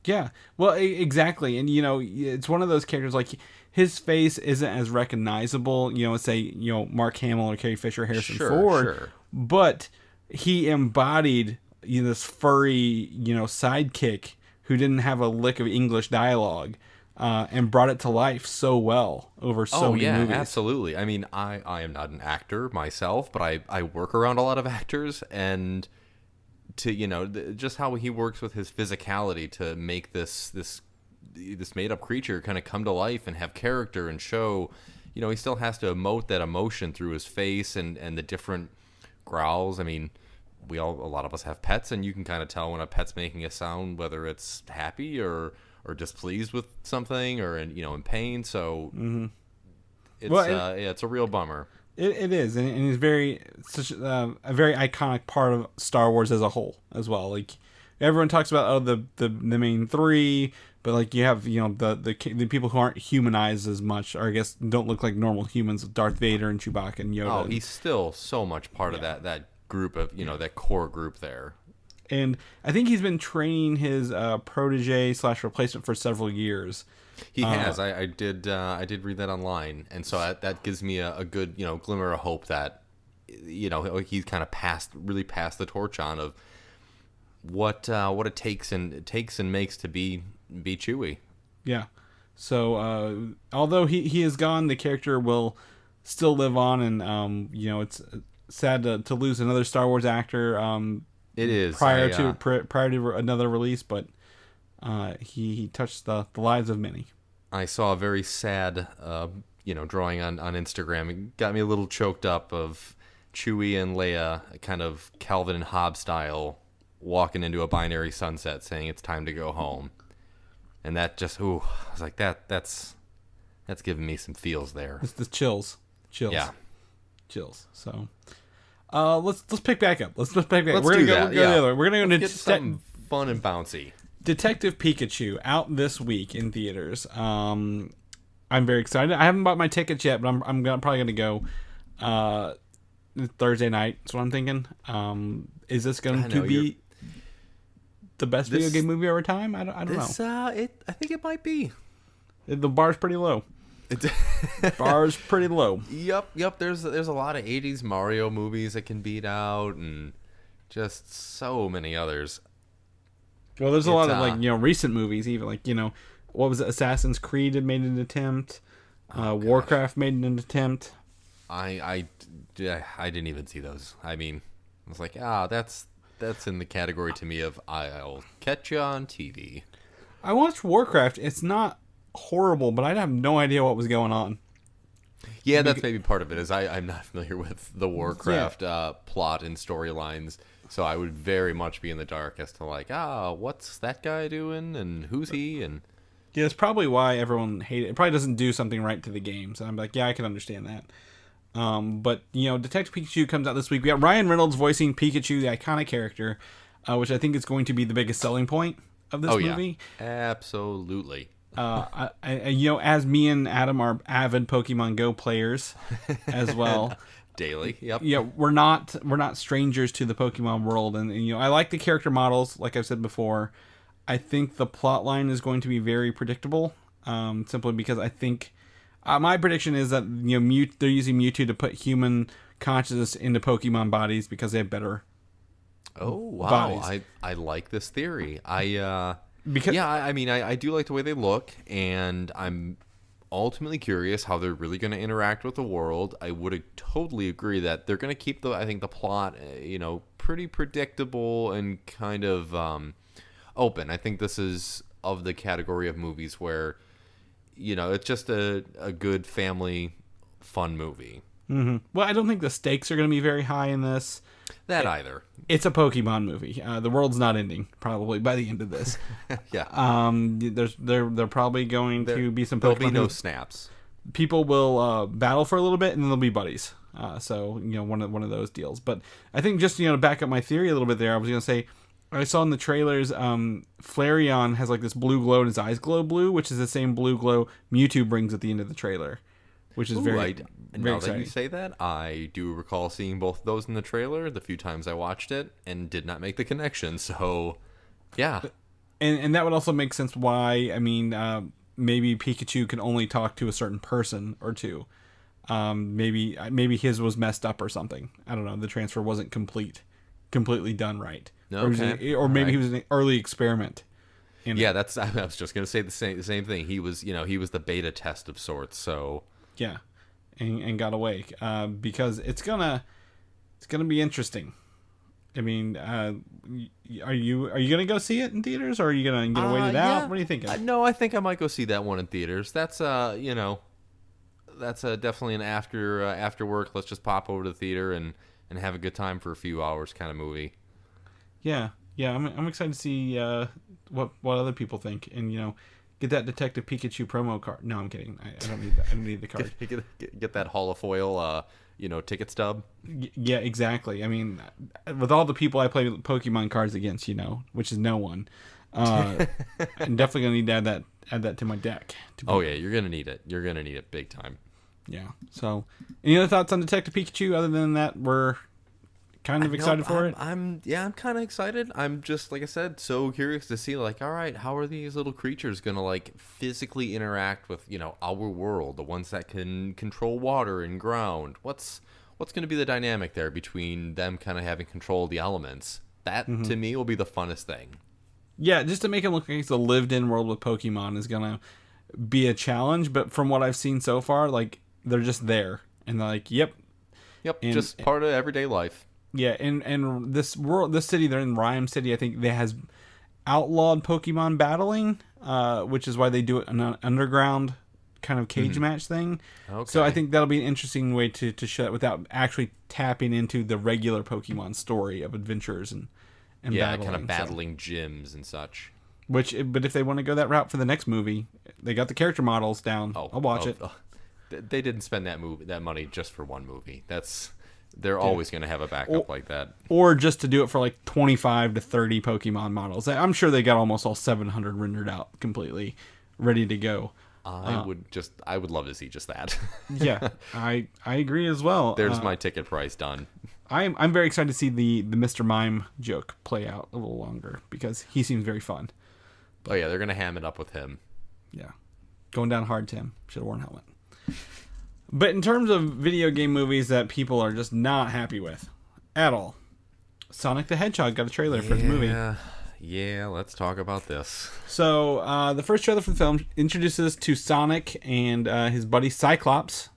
Yeah, well, exactly, and it's one of those characters like his face isn't as recognizable, say Mark Hamill or Carrie Fisher, Harrison Ford, but he embodied this furry sidekick who didn't have a lick of English dialogue, and brought it to life so well over so many movies. Absolutely. I mean, I am not an actor myself, but I work around a lot of actors, and to just how he works with his physicality to make this made up creature kind of come to life and have character and show, he still has to emote that emotion through his face and the different growls. I mean, a lot of us have pets, and you can kind of tell when a pet's making a sound, whether it's happy or displeased with something or in pain. So it's a real bummer. It is, and it's such a very iconic part of Star Wars as a whole as well. Like everyone talks about the main three, but like you have the people who aren't humanized as much, or I guess don't look like normal humans, Darth Vader and Chewbacca and Yoda. Oh, he's still so much part of that group of that core group there. And I think he's been training his protege / replacement for several years. He has. I did read that online, and so that gives me a good glimmer of hope that he's kind of passed the torch on of what it takes and makes to be Chewie. Yeah. So although he is gone, the character will still live on, and it's sad to lose another Star Wars actor. It is prior to another release, but he touched the lives of many. I saw a very sad, drawing on Instagram. It got me a little choked up of Chewie and Leia, kind of Calvin and Hobbes style, walking into a binary sunset, saying it's time to go home. And that just, I was like, that's giving me some feels there. It's the chills. Yeah. Chills. So, let's pick back up. We're gonna go the other way. We're gonna go into something fun and bouncy. Detective Pikachu out this week in theaters. I'm very excited. I haven't bought my tickets yet, but I'm probably gonna go Thursday night. That's what I'm thinking. Is this going to be the best video game movie of our time? I don't know. I think it might be. The bar's pretty low. Bar's pretty low. Yep. There's a lot of 80s Mario movies that can beat out, and just so many others. Well, there's a lot of recent movies, even what was it? Assassin's Creed had made an attempt. Warcraft made an attempt. I didn't even see those. I mean, I was like, that's in the category to me of I'll catch you on TV. I watched Warcraft. It's not horrible, but I have no idea what was going on. Yeah, that's maybe part of it. Is I'm not familiar with the Warcraft plot and storylines, so I would very much be in the dark as to what's that guy doing and who's he and. Yeah, that's probably why everyone hated it. It probably doesn't do something right to the game. So I'm like, yeah, I can understand that. But Detective Pikachu comes out this week. We got Ryan Reynolds voicing Pikachu, the iconic character, which I think is going to be the biggest selling point of this movie. Yeah. Absolutely. As me and Adam are avid Pokemon Go players as well. Daily. Yep. Yeah, we're not strangers to the Pokemon world, and I like the character models, like I've said before. I think the plot line is going to be very predictable, simply because I think my prediction is that they're using Mewtwo to put human consciousness into Pokemon bodies because they have better Oh wow, bodies. I like this theory. Because I mean I do like the way they look, and I'm ultimately curious how they're really going to interact with the world. I would totally agree that they're going to keep the plot pretty predictable and kind of open. I think this is of the category of movies where it's just a good family fun movie. Mm-hmm. Well, I don't think the stakes are going to be very high in this. Either. It's a Pokemon movie. The world's not ending probably by the end of this. Yeah. They're probably going to be some There'll Pokemon be no who- snaps. people will battle for a little bit and then they'll be buddies. So one of those deals. But I think just to back up my theory a little bit there, I was going to say I saw in the trailers Flareon has like this blue glow and his eyes glow blue, which is the same blue glow Mewtwo brings at the end of the trailer, which is very Now exciting. that you say that, I do recall seeing both of those in the trailer the few times I watched it and did not make the connection. So, yeah. And that would also make sense why, maybe Pikachu can only talk to a certain person or two. Maybe his was messed up or something. I don't know. The transfer wasn't completely done right. Okay. Or maybe he was an early experiment. Yeah, I was just going to say the same thing. He was, he was the beta test of sorts. So, yeah. And got away because it's gonna be interesting. I mean, are you gonna go see it in theaters, or are you gonna wait it out? What are you thinking? No, I think I might go see that one in theaters. That's definitely an after work. Let's just pop over to the theater and have a good time for a few hours kind of movie. Yeah. I'm excited to see what other people think, and get that Detective Pikachu promo card. No, I'm kidding. I don't need that. I don't need the card. Get that holofoil, ticket stub. Yeah, exactly. I mean, with all the people I play Pokemon cards against, which is no one, I'm definitely gonna need to add that to my deck. Oh yeah, you're gonna need it. You're gonna need it big time. Yeah. So, any other thoughts on Detective Pikachu? Other than that, we're kind of excited for it. I'm kind of excited. I'm just, like I said, so curious to see, like, all right, how are these little creatures gonna like physically interact with our world, the ones that can control water and ground. What's gonna be the dynamic there between them kind of having control of the elements? That to me will be the funnest thing. Yeah, just to make it look like it's a lived-in world with Pokemon is gonna be a challenge. But from what I've seen so far, like they're just there and they're like, yep, and, just part of everyday life. Yeah, and this city, they're in Rhyme City, I think, that has outlawed Pokemon battling, which is why they do it in an underground kind of cage match thing. Okay. So I think that'll be an interesting way to show it without actually tapping into the regular Pokemon story of adventures and battling. Kind of battling gyms and such. But if they want to go that route for the next movie, they got the character models down. I'll watch it. They didn't spend that money just for one movie. They're always going to have a backup like that. Or just to do it for like 25 to 30 Pokemon models. I'm sure they got almost all 700 rendered out completely ready to go. I would love to see just that. Yeah, I agree as well. There's my ticket price done. I'm very excited to see the Mr. Mime joke play out a little longer because he seems very fun. Oh yeah, they're going to ham it up with him. Yeah. Going down hard, Tim. Should have worn a helmet. But in terms of video game movies that people are just not happy with at all, Sonic the Hedgehog got a trailer for his movie. Yeah, let's talk about this. So the first trailer for the film introduces us to Sonic and his buddy Cyclops,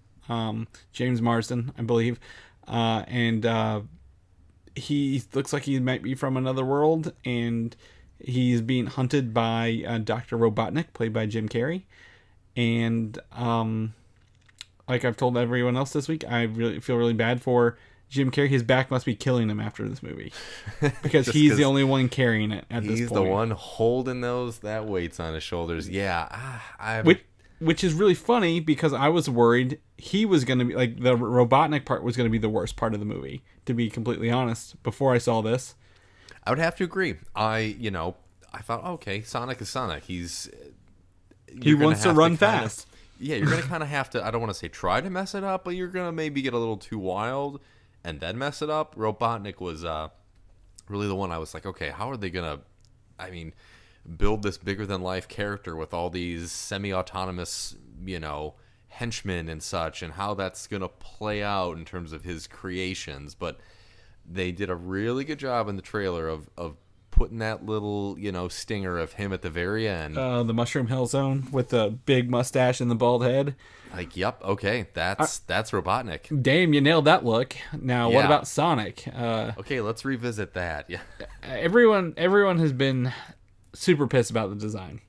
James Marsden, I believe. And he looks like he might be from another world, and he's being hunted by Dr. Robotnik, played by Jim Carrey. And like I've told everyone else this week, I really feel really bad for Jim Carrey. His back must be killing him after this movie because he's the only one carrying it at this point. He's the one holding that weight's on his shoulders. Yeah, which is really funny because I was worried he was going to be like the Robotnik part was going to be the worst part of the movie. To be completely honest, before I saw this, I would have to agree. I thought, okay, Sonic is Sonic. He wants to run fast. Yeah, you're going to kind of have to, I don't want to say try to mess it up, but you're going to maybe get a little too wild and then mess it up. Robotnik was really the one I was like, okay, how are they going to, build this bigger-than-life character with all these semi-autonomous, henchmen and such, and how that's gonna play out in terms of his creations. But they did a really good job in the trailer of putting that little, stinger of him at the very end. The Mushroom Hill Zone with the big mustache and the bald head. Like, yep, okay, that's Robotnik. Damn, you nailed that look. Now, what about Sonic? Okay, let's revisit that. Yeah, everyone has been super pissed about the design.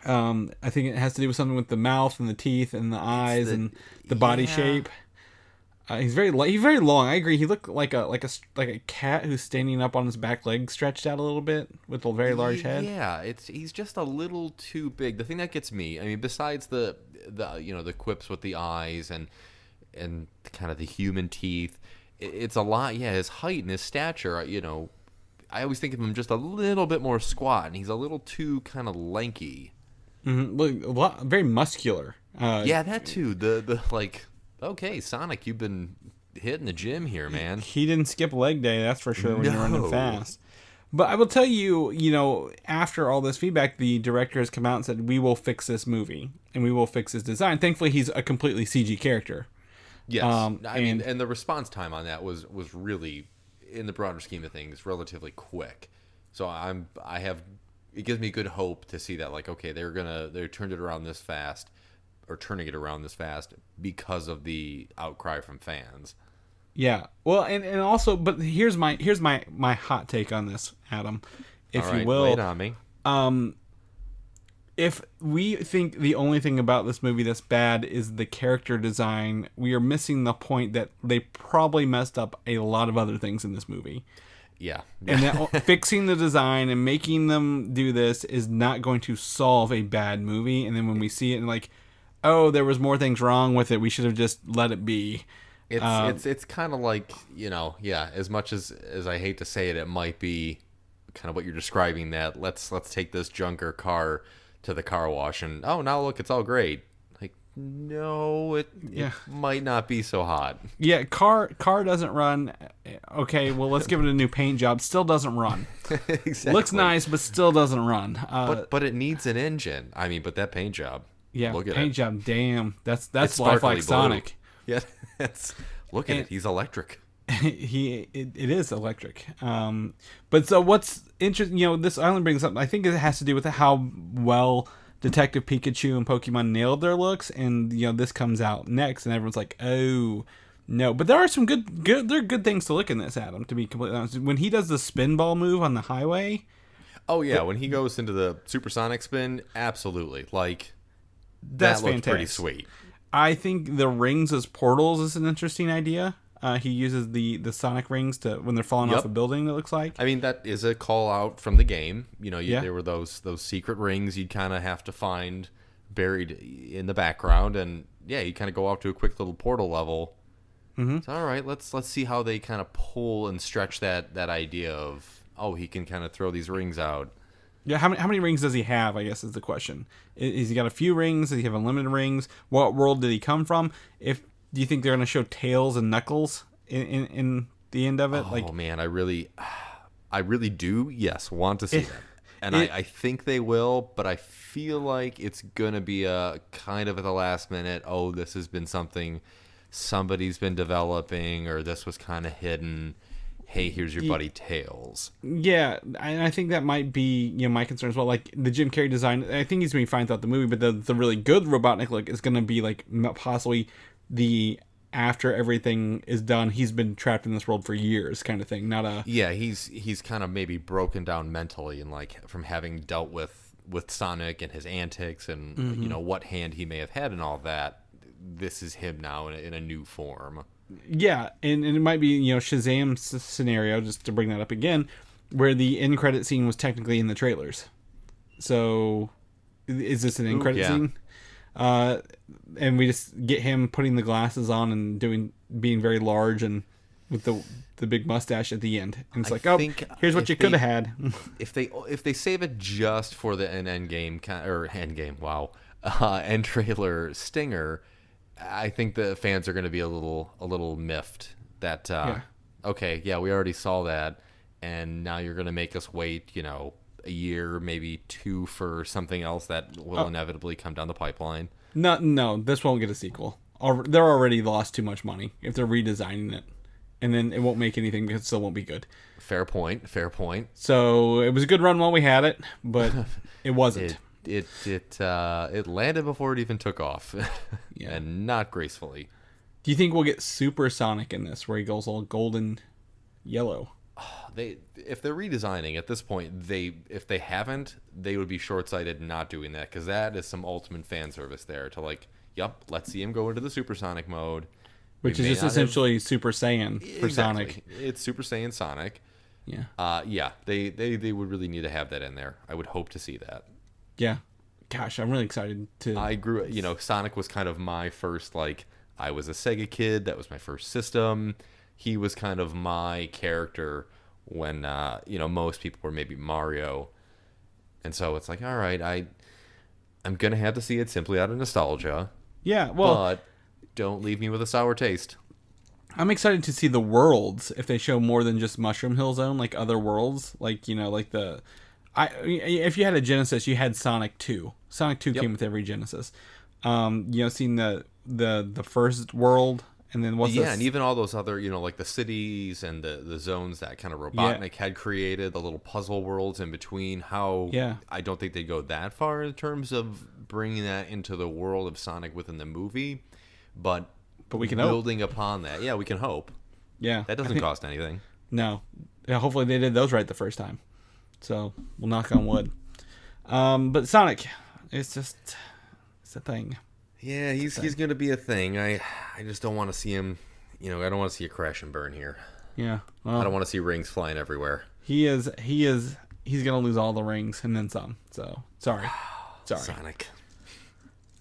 I think it has to do with something with the mouth and the teeth and the eyes and the body shape. He's very long. I agree. He looked like a cat who's standing up on his back leg, stretched out a little bit, with a very large head. Yeah, he's just a little too big. The thing that gets me, I mean, besides the quips with the eyes and kind of the human teeth, it's a lot. Yeah, his height and his stature. I always think of him just a little bit more squat, and he's a little too kind of lanky. Mm-hmm. Very muscular. Yeah, that too. The like. Okay, Sonic, you've been hitting the gym here, man. He didn't skip leg day, that's for sure, when you're running fast. But I will tell you, after all this feedback, the director has come out and said, we will fix this movie, and we will fix his design. Thankfully, he's a completely CG character. Yes. And the response time on that was really, in the broader scheme of things, relatively quick. So it gives me good hope to see that, like, okay, they turned it around this fast. Or turning it around this fast because of the outcry from fans. Yeah. Well, and also, but here's my hot take on this, Adam, if you will. Lay it on me. If we think the only thing about this movie that's bad is the character design, we are missing the point that they probably messed up a lot of other things in this movie. Yeah. And that fixing the design and making them do this is not going to solve a bad movie. And then when we see it and like, oh, there was more things wrong with it, we should have just let it be. It's kind of like, as much as I hate to say it, it might be kind of what you're describing, that let's take this junker car to the car wash and, oh, now look, it's all great. Like, no, it might not be so hot. Yeah, car doesn't run. Okay, well, let's give it a new paint job. Still doesn't run. Exactly. Looks nice, but still doesn't run. But it needs an engine. I mean, but that paint job. Yeah, look at paint it. Job. Damn, that's It's lifelike blue. Sonic. Yeah, look at it. He's electric. It is electric. But so what's interesting? This island brings up. I think it has to do with how well Detective Pikachu and Pokemon nailed their looks, and this comes out next, and everyone's like, oh no. But there are some good. There are good things to look in this, Adam. To be completely honest, when he does the spinball move on the highway. Oh yeah, when he goes into the supersonic spin, absolutely. Like. That's that looked fantastic. Pretty sweet. I think the rings as portals is an interesting idea. He uses the sonic rings to when they're falling off a building. It looks like. I mean, that is a call out from the game. There were those secret rings you'd kind of have to find buried in the background, and you kind of go out to a quick little portal level. Mm-hmm. So, all right, let's see how they kind of pull and stretch that idea of he can kind of throw these rings out. Yeah, how many rings does he have, I guess, is the question. Is he got a few rings? Does he have unlimited rings? What world did he come from? Do you think they're going to show Tails and Knuckles in the end of it? Oh, man, I really do, want to see that. And I think they will, but I feel like it's going to be a kind of at the last minute, this has been something somebody's been developing, or this was kind of hidden. Hey, here's your buddy Tails. Yeah, and I think that might be my concern as well. Like the Jim Carrey design, I think he's going to be fine throughout the movie, but the really good Robotnik look is going to be like possibly the after everything is done, he's been trapped in this world for years kind of thing. Not a he's kind of maybe broken down mentally and like from having dealt with Sonic and his antics and what hand he may have had and all that. This is him now in a new form. Yeah, and it might be, Shazam's scenario, just to bring that up again, where the end credit scene was technically in the trailers. So, is this an end credit scene? And we just get him putting the glasses on and being very large and with the big mustache at the end. And it's here's what you could have had. if they save it just for an end trailer stinger, I think the fans are going to be a little miffed that we already saw that, and now you're going to make us wait a year, maybe two, for something else that will inevitably come down the pipeline. No, this won't get a sequel. They're already lost too much money if they're redesigning it, and then it won't make anything because it still won't be good. Fair point. So it was a good run while we had it, but it wasn't. It landed before it even took off, and not gracefully. Do you think we'll get Super Sonic in this, where he goes all golden yellow? If they're redesigning at this point, if they haven't, they would be short-sighted not doing that, because that is some ultimate fan service there to let's see him go into the supersonic mode, which is just essentially Super Saiyan for Sonic. It's Super Saiyan Sonic. Yeah. They would really need to have that in there. I would hope to see that. Yeah. Gosh, I'm really excited to. I grew, Sonic was kind of my first, I was a Sega kid. That was my first system. He was kind of my character when, most people were maybe Mario. And so it's all right, I'm going to have to see it simply out of nostalgia. Yeah, well. But don't leave me with a sour taste. I'm excited to see the worlds, if they show more than just Mushroom Hill Zone, other worlds. If you had a Genesis, you had Sonic 2. Sonic 2 came with every Genesis. Seeing the first world, and then and even all those other, the cities and the zones that kind of Robotnik had created, the little puzzle worlds in between. I don't think they go that far in terms of bringing that into the world of Sonic within the movie, but we can building upon that. Yeah, we can hope. Yeah, that doesn't cost anything. No, hopefully they did those right the first time. So we'll knock on wood. But Sonic, it's a thing. Yeah, he's going to be a thing. I just don't want to see him, I don't want to see a crash and burn here. Yeah. Well, I don't want to see rings flying everywhere. He's going to lose all the rings and then some. So, sorry. Sonic.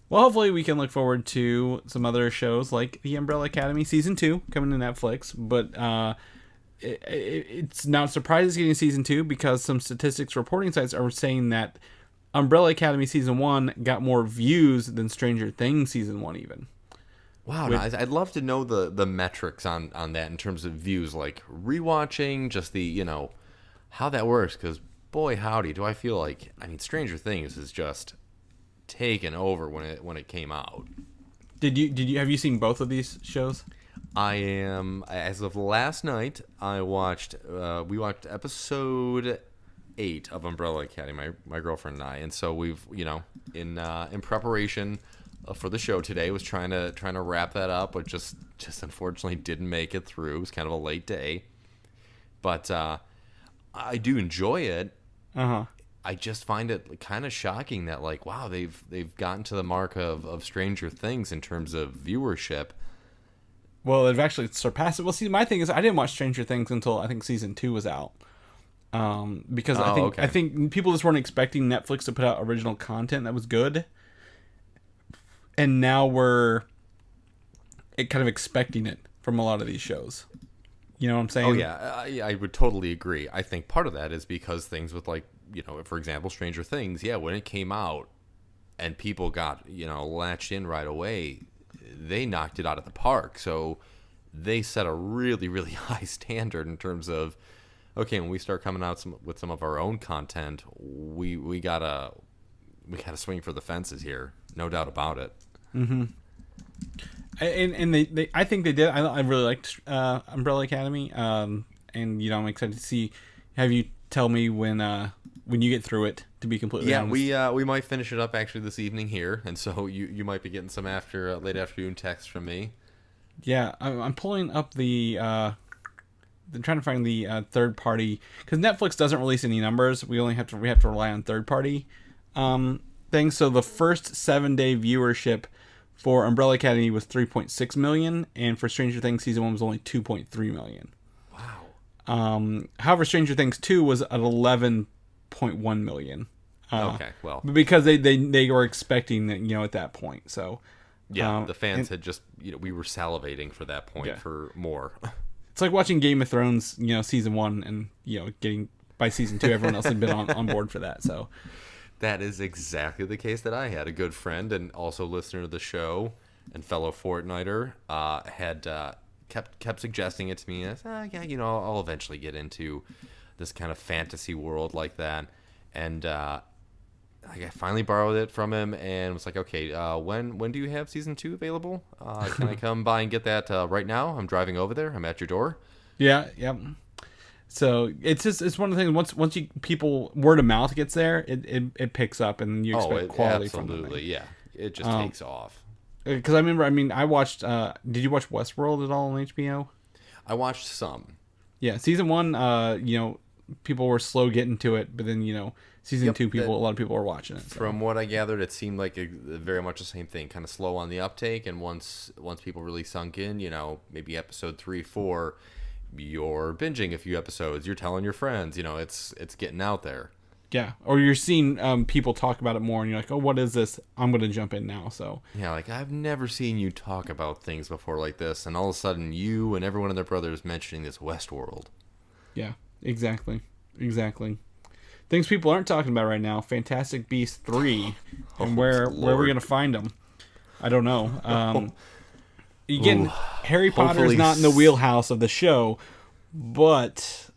Well, hopefully we can look forward to some other shows like The Umbrella Academy Season 2 coming to Netflix. But it's not surprising it's getting Season 2 because some statistics reporting sites are saying that Umbrella Academy Season 1 got more views than Stranger Things Season 1 even. Wow, I'd love to know the metrics on that in terms of views, like rewatching, just the, how that works, because boy howdy, do I feel like, Stranger Things is just taken over when it came out. Have you seen both of these shows? I am, as of last night, we watched episode 8 of Umbrella Academy, my girlfriend and I, and so we've, in preparation for the show today, was trying to wrap that up, but just unfortunately didn't make it through. It was kind of a late day, but I do enjoy it. I just find it kind of shocking that wow, they've gotten to the mark of Stranger Things in terms of viewership. Well, they've actually surpassed it. Well, see, my thing is I didn't watch Stranger Things until I think Season 2 was out. Because I think people just weren't expecting Netflix to put out original content that was good, and now we're kind of expecting it from a lot of these shows. You know what I'm saying? Oh yeah, I would totally agree. I think part of that is because things with for example, Stranger Things. Yeah, when it came out, and people got latched in right away, they knocked it out of the park. So they set a really, really high standard in terms of, okay, when we start coming out with some of our own content, we gotta swing for the fences here, no doubt about it. Mm-hmm. And I think they did. I really liked Umbrella Academy. And I'm excited to have you tell me when you get through it. To be completely honest. we might finish it up actually this evening here, and so you might be getting some late afternoon text from me. Yeah, I'm pulling up I'm trying to find the third party, because Netflix doesn't release any numbers. We have to rely on third party things. So the first 7-day viewership for Umbrella Academy was 3.6 million, and for Stranger Things Season 1 was only 2.3 million. Wow. However, Stranger Things 2 was at 11.1 million. Okay, well, because they were expecting that, at that point. So yeah, the fans had just we were salivating for that point for more. It's like watching Game of Thrones, Season 1, and getting by Season 2, everyone else had been on board for that. So that is exactly the case that I had. A good friend and also listener to the show and fellow Fortniter had kept suggesting it to me. And I said, I'll eventually get into this kind of fantasy world like that. And I finally borrowed it from him and was like, okay, when do you have season 2 available? Can I come by and get that right now? I'm driving over there. I'm at your door. Yeah, yep. So it's one of the things. Once people word of mouth gets there, it picks up, and you expect quality from them. Absolutely, yeah. It just takes off. Because I remember, I watched. Did you watch Westworld at all on HBO? I watched some. Yeah, season 1. People were slow getting to it, but then season 2, a lot of people were watching it. So. From what I gathered, it seemed like very much the same thing, kind of slow on the uptake, and once people really sunk in, maybe episode 3, 4, you're binging a few episodes, you're telling your friends, it's getting out there. Yeah, or you're seeing people talk about it more, and you're like, oh, what is this? I'm going to jump in now. So yeah, like I've never seen you talk about things before like this, and all of a sudden you and everyone and their brothers mentioning this Westworld. Yeah, exactly. Things people aren't talking about right now: Fantastic Beasts 3, and where we're gonna find them. I don't know. Again, Harry Potter's not in the wheelhouse of the show, but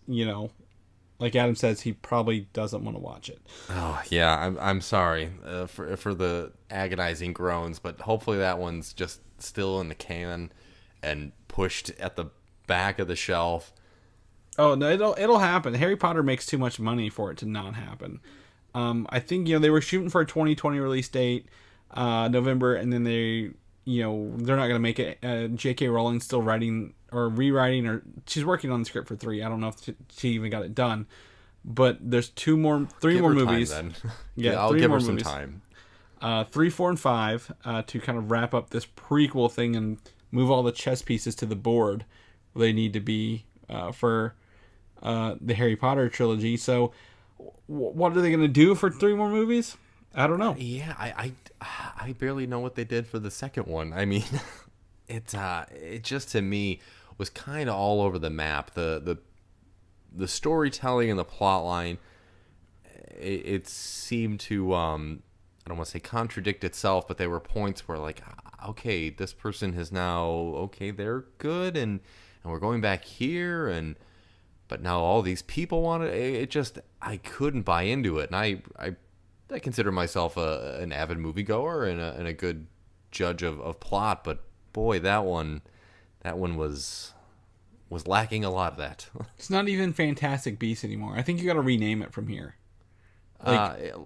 like Adam says, he probably doesn't want to watch it. Oh yeah, I'm sorry for the agonizing groans, but hopefully that one's just still in the can and pushed at the back of the shelf. Oh no, it'll happen. Harry Potter makes too much money for it to not happen. I think they were shooting for a 2020 release date, November, and then they're not gonna make it. J.K. Rowling's still writing or rewriting, or she's working on the script for 3. I don't know if she even got it done, but there's three more movies. Time, then. Yeah, I'll give her some time. 3, 4, and 5 to kind of wrap up this prequel thing and move all the chess pieces to the board where they need to be for the Harry Potter trilogy. So what are they going to do for 3 more movies? I don't know. Yeah, I barely know what they did for the second one. I mean, it just to me was kind of all over the map. The storytelling and the plot line, it seemed to I don't want to say contradict itself, but there were points where like, okay, this person has now, okay, they're good, and we're going back here, but now all these people want it. It just, I couldn't buy into it, and I consider myself an avid moviegoer and a good judge of plot, but boy, that one was lacking a lot of that. It's not even Fantastic Beasts anymore. I think you got to rename it from here.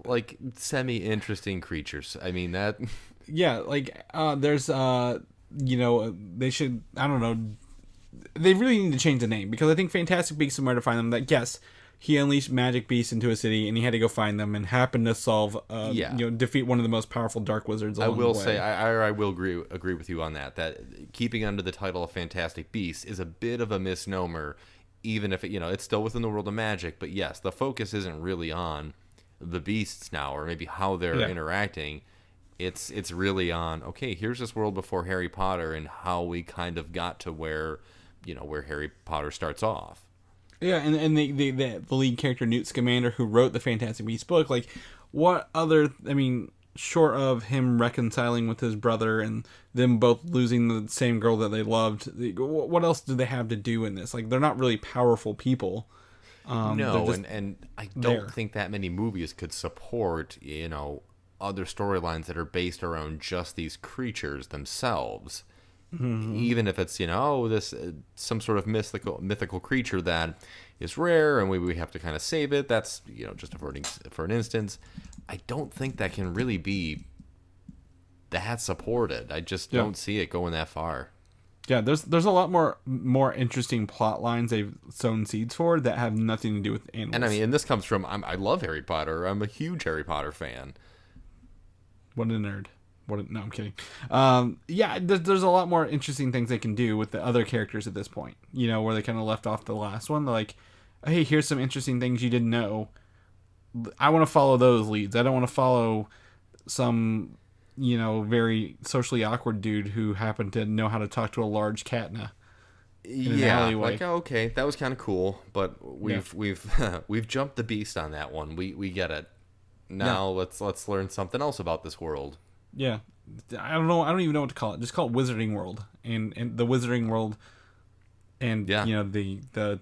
Like semi-interesting creatures. I mean that. Yeah, like there's they should, I don't know. They really need to change the name, because I think Fantastic Beasts and Where to Find Them. That yes, he unleashed magic beasts into a city, and he had to go find them, and happened to solve, defeat one of the most powerful dark wizards. I will say, I will agree with you on that. That keeping under the title of Fantastic Beasts is a bit of a misnomer, even if it's still within the world of magic. But yes, the focus isn't really on the beasts now, or maybe how they're interacting. It's really on, okay, here's this world before Harry Potter, and how we kind of got to where Harry Potter starts off. Yeah, and the lead character, Newt Scamander, who wrote the Fantastic Beasts book, like, what other, short of him reconciling with his brother and them both losing the same girl that they loved, what else do they have to do in this? Like, they're not really powerful people. No, and I don't think that many movies could support, other storylines that are based around just these creatures themselves. Mm-hmm. Even if it's this some sort of mythical creature that is rare and we have to kind of save it. That's just for an instance. I don't think that can really be that supported. I just don't see it going that far. Yeah, there's a lot more interesting plot lines they've sown seeds for that have nothing to do with animals. And this comes from I love Harry Potter. I'm a huge Harry Potter fan. What a nerd. No, I'm kidding. There's a lot more interesting things they can do with the other characters at this point. Where they kind of left off the last one. They're like, hey, here's some interesting things you didn't know. I want to follow those leads. I don't want to follow some, very socially awkward dude who happened to know how to talk to a large cat in an alleyway. Like, okay, that was kind of cool, but we've jumped the beast on that one. We get it. Now let's learn something else about this world. Yeah, I don't know. I don't even know what to call it. Just call it Wizarding World, and the Wizarding World, and the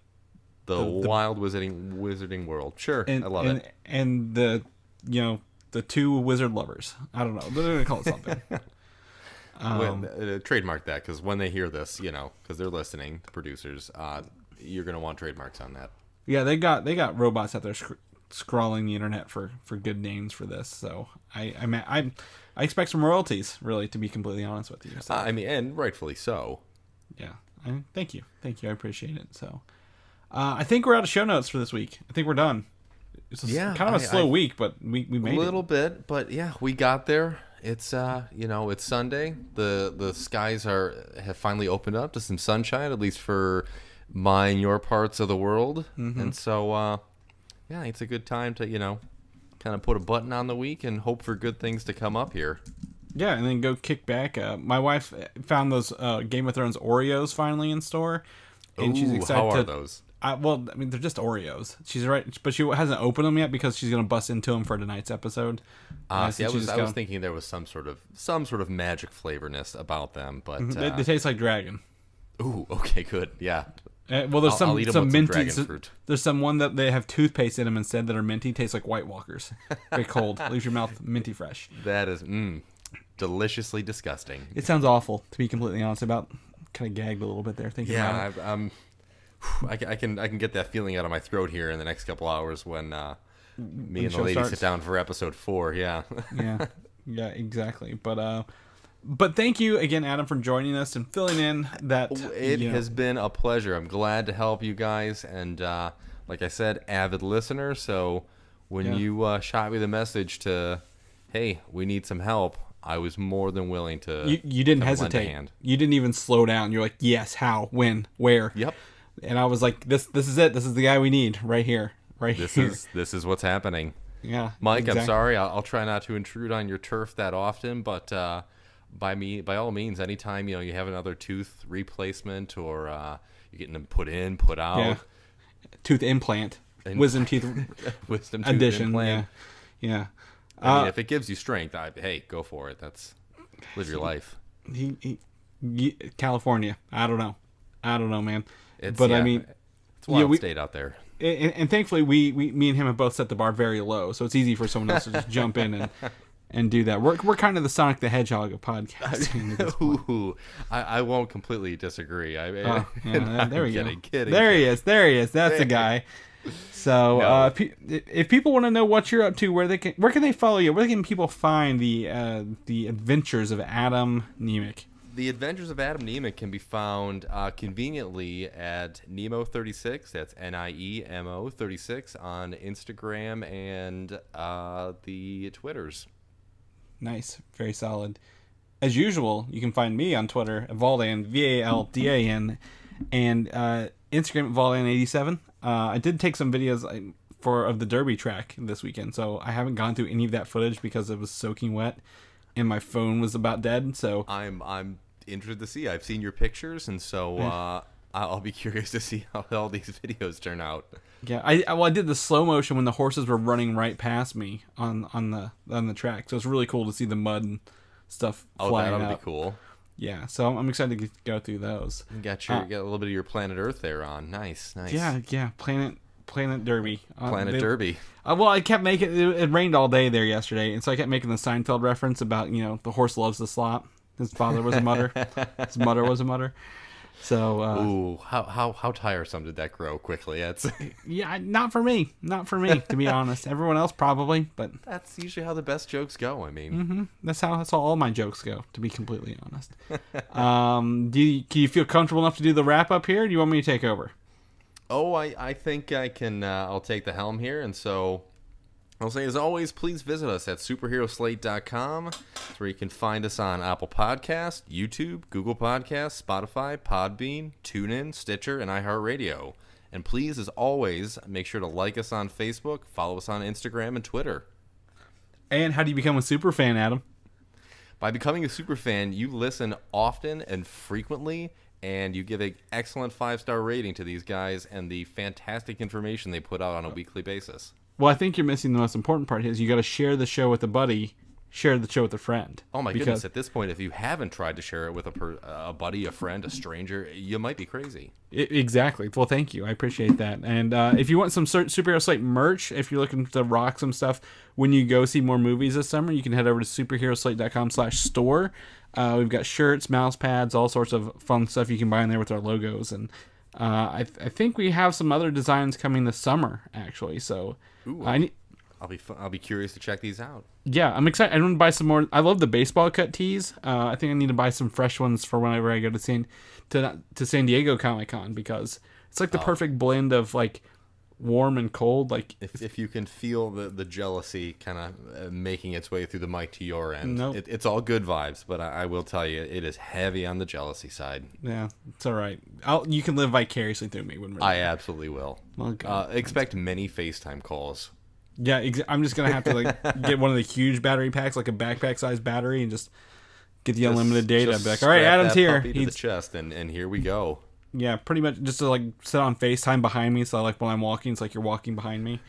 wild Wizarding World. Sure, I love it. And the the two wizard lovers. I don't know. They're gonna call it something. Trademark that, because when they hear this, because they're listening, the producers, you're gonna want trademarks on that. Yeah, they got robots out there scrawling the internet for good names for this. So I expect some royalties, really, to be completely honest with you. So. And rightfully so. Yeah. Thank you. I appreciate it. So, I think we're out of show notes for this week. I think we're done. It's kind of a slow week, but we made it. A little bit, but yeah, we got there. It's it's Sunday. The skies have finally opened up to some sunshine, at least for your parts of the world. Mm-hmm. And so it's a good time to kind of put a button on the week and hope for good things to come up here. Yeah, and then go kick back. My wife found those Game of Thrones Oreos finally in store, and she's excited. How are those? They're just Oreos. She's right, but she hasn't opened them yet because she's gonna bust into them for tonight's episode. I was thinking there was some sort of magic flavorness about them, but they taste like dragon. Ooh, okay, good, yeah. There's some minty. Dragon fruit. There's some one that they have toothpaste in them instead that are minty. Tastes like White Walkers. Very cold. Leaves your mouth minty fresh. That is deliciously disgusting. It sounds awful, to be completely honest. About kind of gagged a little bit there thinking about it. I can get that feeling out of my throat here in the next couple hours when me and the lady sit down for episode 4. Yeah. yeah, exactly. But thank you again, Adam, for joining us and filling in that. It has been a pleasure. I'm glad to help you guys, and like I said, avid listener. So when you shot me the message to, hey, we need some help, I was more than willing to. You didn't hesitate. You didn't even slow down. You're like, yes, how, when, where. Yep. And I was like, this is it. This is the guy we need right here. This is what's happening. Yeah. Mike, exactly. I'm sorry. I'll try not to intrude on your turf that often, but by all means, anytime you have another tooth replacement or you're getting them put in, put out. Yeah. Tooth implant. Wisdom teeth addition. Implant. Yeah. If it gives you strength, hey, go for it. Live your life. California. I don't know, man. It's a wild state out there. And thankfully, me and him have both set the bar very low, so it's easy for someone else to just jump in and do that. We're kind of the Sonic the Hedgehog of podcasting. Ooh, I won't completely disagree. There we go. Kidding. There he is. That's the guy. So no. If people want to know what you're up to, where can they follow you? Where can people find the adventures of Adam Niemiec? The Adventures of Adam Niemiec can be found conveniently at Nemo36. That's Niemo 36 on Instagram and the Twitters. Nice, very solid. As usual, you can find me on Twitter at Valdan, Valdan, and Instagram at Valdan87. I did take some videos of the Derby track this weekend, so I haven't gone through any of that footage because it was soaking wet. And my phone was about dead, so I'm interested to see. I've seen your pictures, and so I'll be curious to see how all these videos turn out. Yeah, I did the slow motion when the horses were running right past me on the track, so it's really cool to see the mud and stuff flying that'll out. Be cool. Yeah, so I'm excited to go through those. You got a little bit of your Planet Earth there on. Nice. Yeah, Planet Derby. Derby. Well, I kept making it rained all day there yesterday, and so I kept making the Seinfeld reference about the horse loves the slop. His father was a mutter. His mother was a mutter. So. How tiresome did that grow quickly? Yeah, not for me, to be honest. Everyone else probably, but that's usually how the best jokes go. I mean, that's how all my jokes go. To be completely honest. Can you feel comfortable enough to do the wrap up here? Or do you want me to take over? Oh, I think I can. I'll take the helm here, and so I'll say, as always, please visit us at superheroslate.com. That's where you can find us on Apple Podcasts, YouTube, Google Podcasts, Spotify, Podbean, TuneIn, Stitcher, and iHeartRadio. And please, as always, make sure to like us on Facebook, follow us on Instagram and Twitter. And how do you become a super fan, Adam? By becoming a super fan, you listen often and frequently, and you give an excellent 5-star rating to these guys and the fantastic information they put out on a weekly basis. Well, I think you're missing the most important part is you got to share the show with a buddy share the show with a friend. Oh my goodness! At this point, if you haven't tried to share it with a buddy, a friend, a stranger, you might be crazy. Exactly. Well, thank you. I appreciate that. And if you want some Superhero Slate merch, if you're looking to rock some stuff when you go see more movies this summer, you can head over to superheroslate.com/store. We've got shirts, mouse pads, all sorts of fun stuff you can buy in there with our logos. And I think we have some other designs coming this summer, actually. So Ooh, I'll be curious to check these out. Yeah, I'm excited. I want to buy some more. I love the baseball cut tees. I think I need to buy some fresh ones for whenever I go to San Diego Comic-Con, because it's like the perfect blend of like warm and cold. Like if you can feel the jealousy kind of making its way through the mic to your end, Nope. It's all good vibes. But I will tell you, it is heavy on the jealousy side. Yeah, it's all right. You can live vicariously through me when we're I absolutely will. Well, expect many FaceTime calls. Yeah, I'm just gonna have to like get one of the huge battery packs, like a backpack sized battery, and just get the unlimited data. I'd be like, all right, Adam's here. He's to the chest, and here we go. Yeah, pretty much just to like sit on FaceTime behind me, so like when I'm walking, it's like you're walking behind me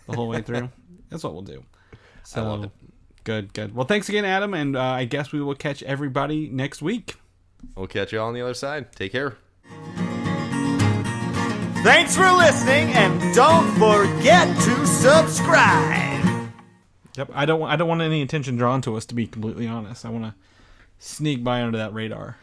the whole way through. That's what we'll do. So, I love it. Good. Well, thanks again, Adam, and I guess we will catch everybody next week. We'll catch you all on the other side. Take care. Thanks for listening, and don't forget to subscribe. Yep, I don't want any attention drawn to us, to be completely honest. I want to sneak by under that radar.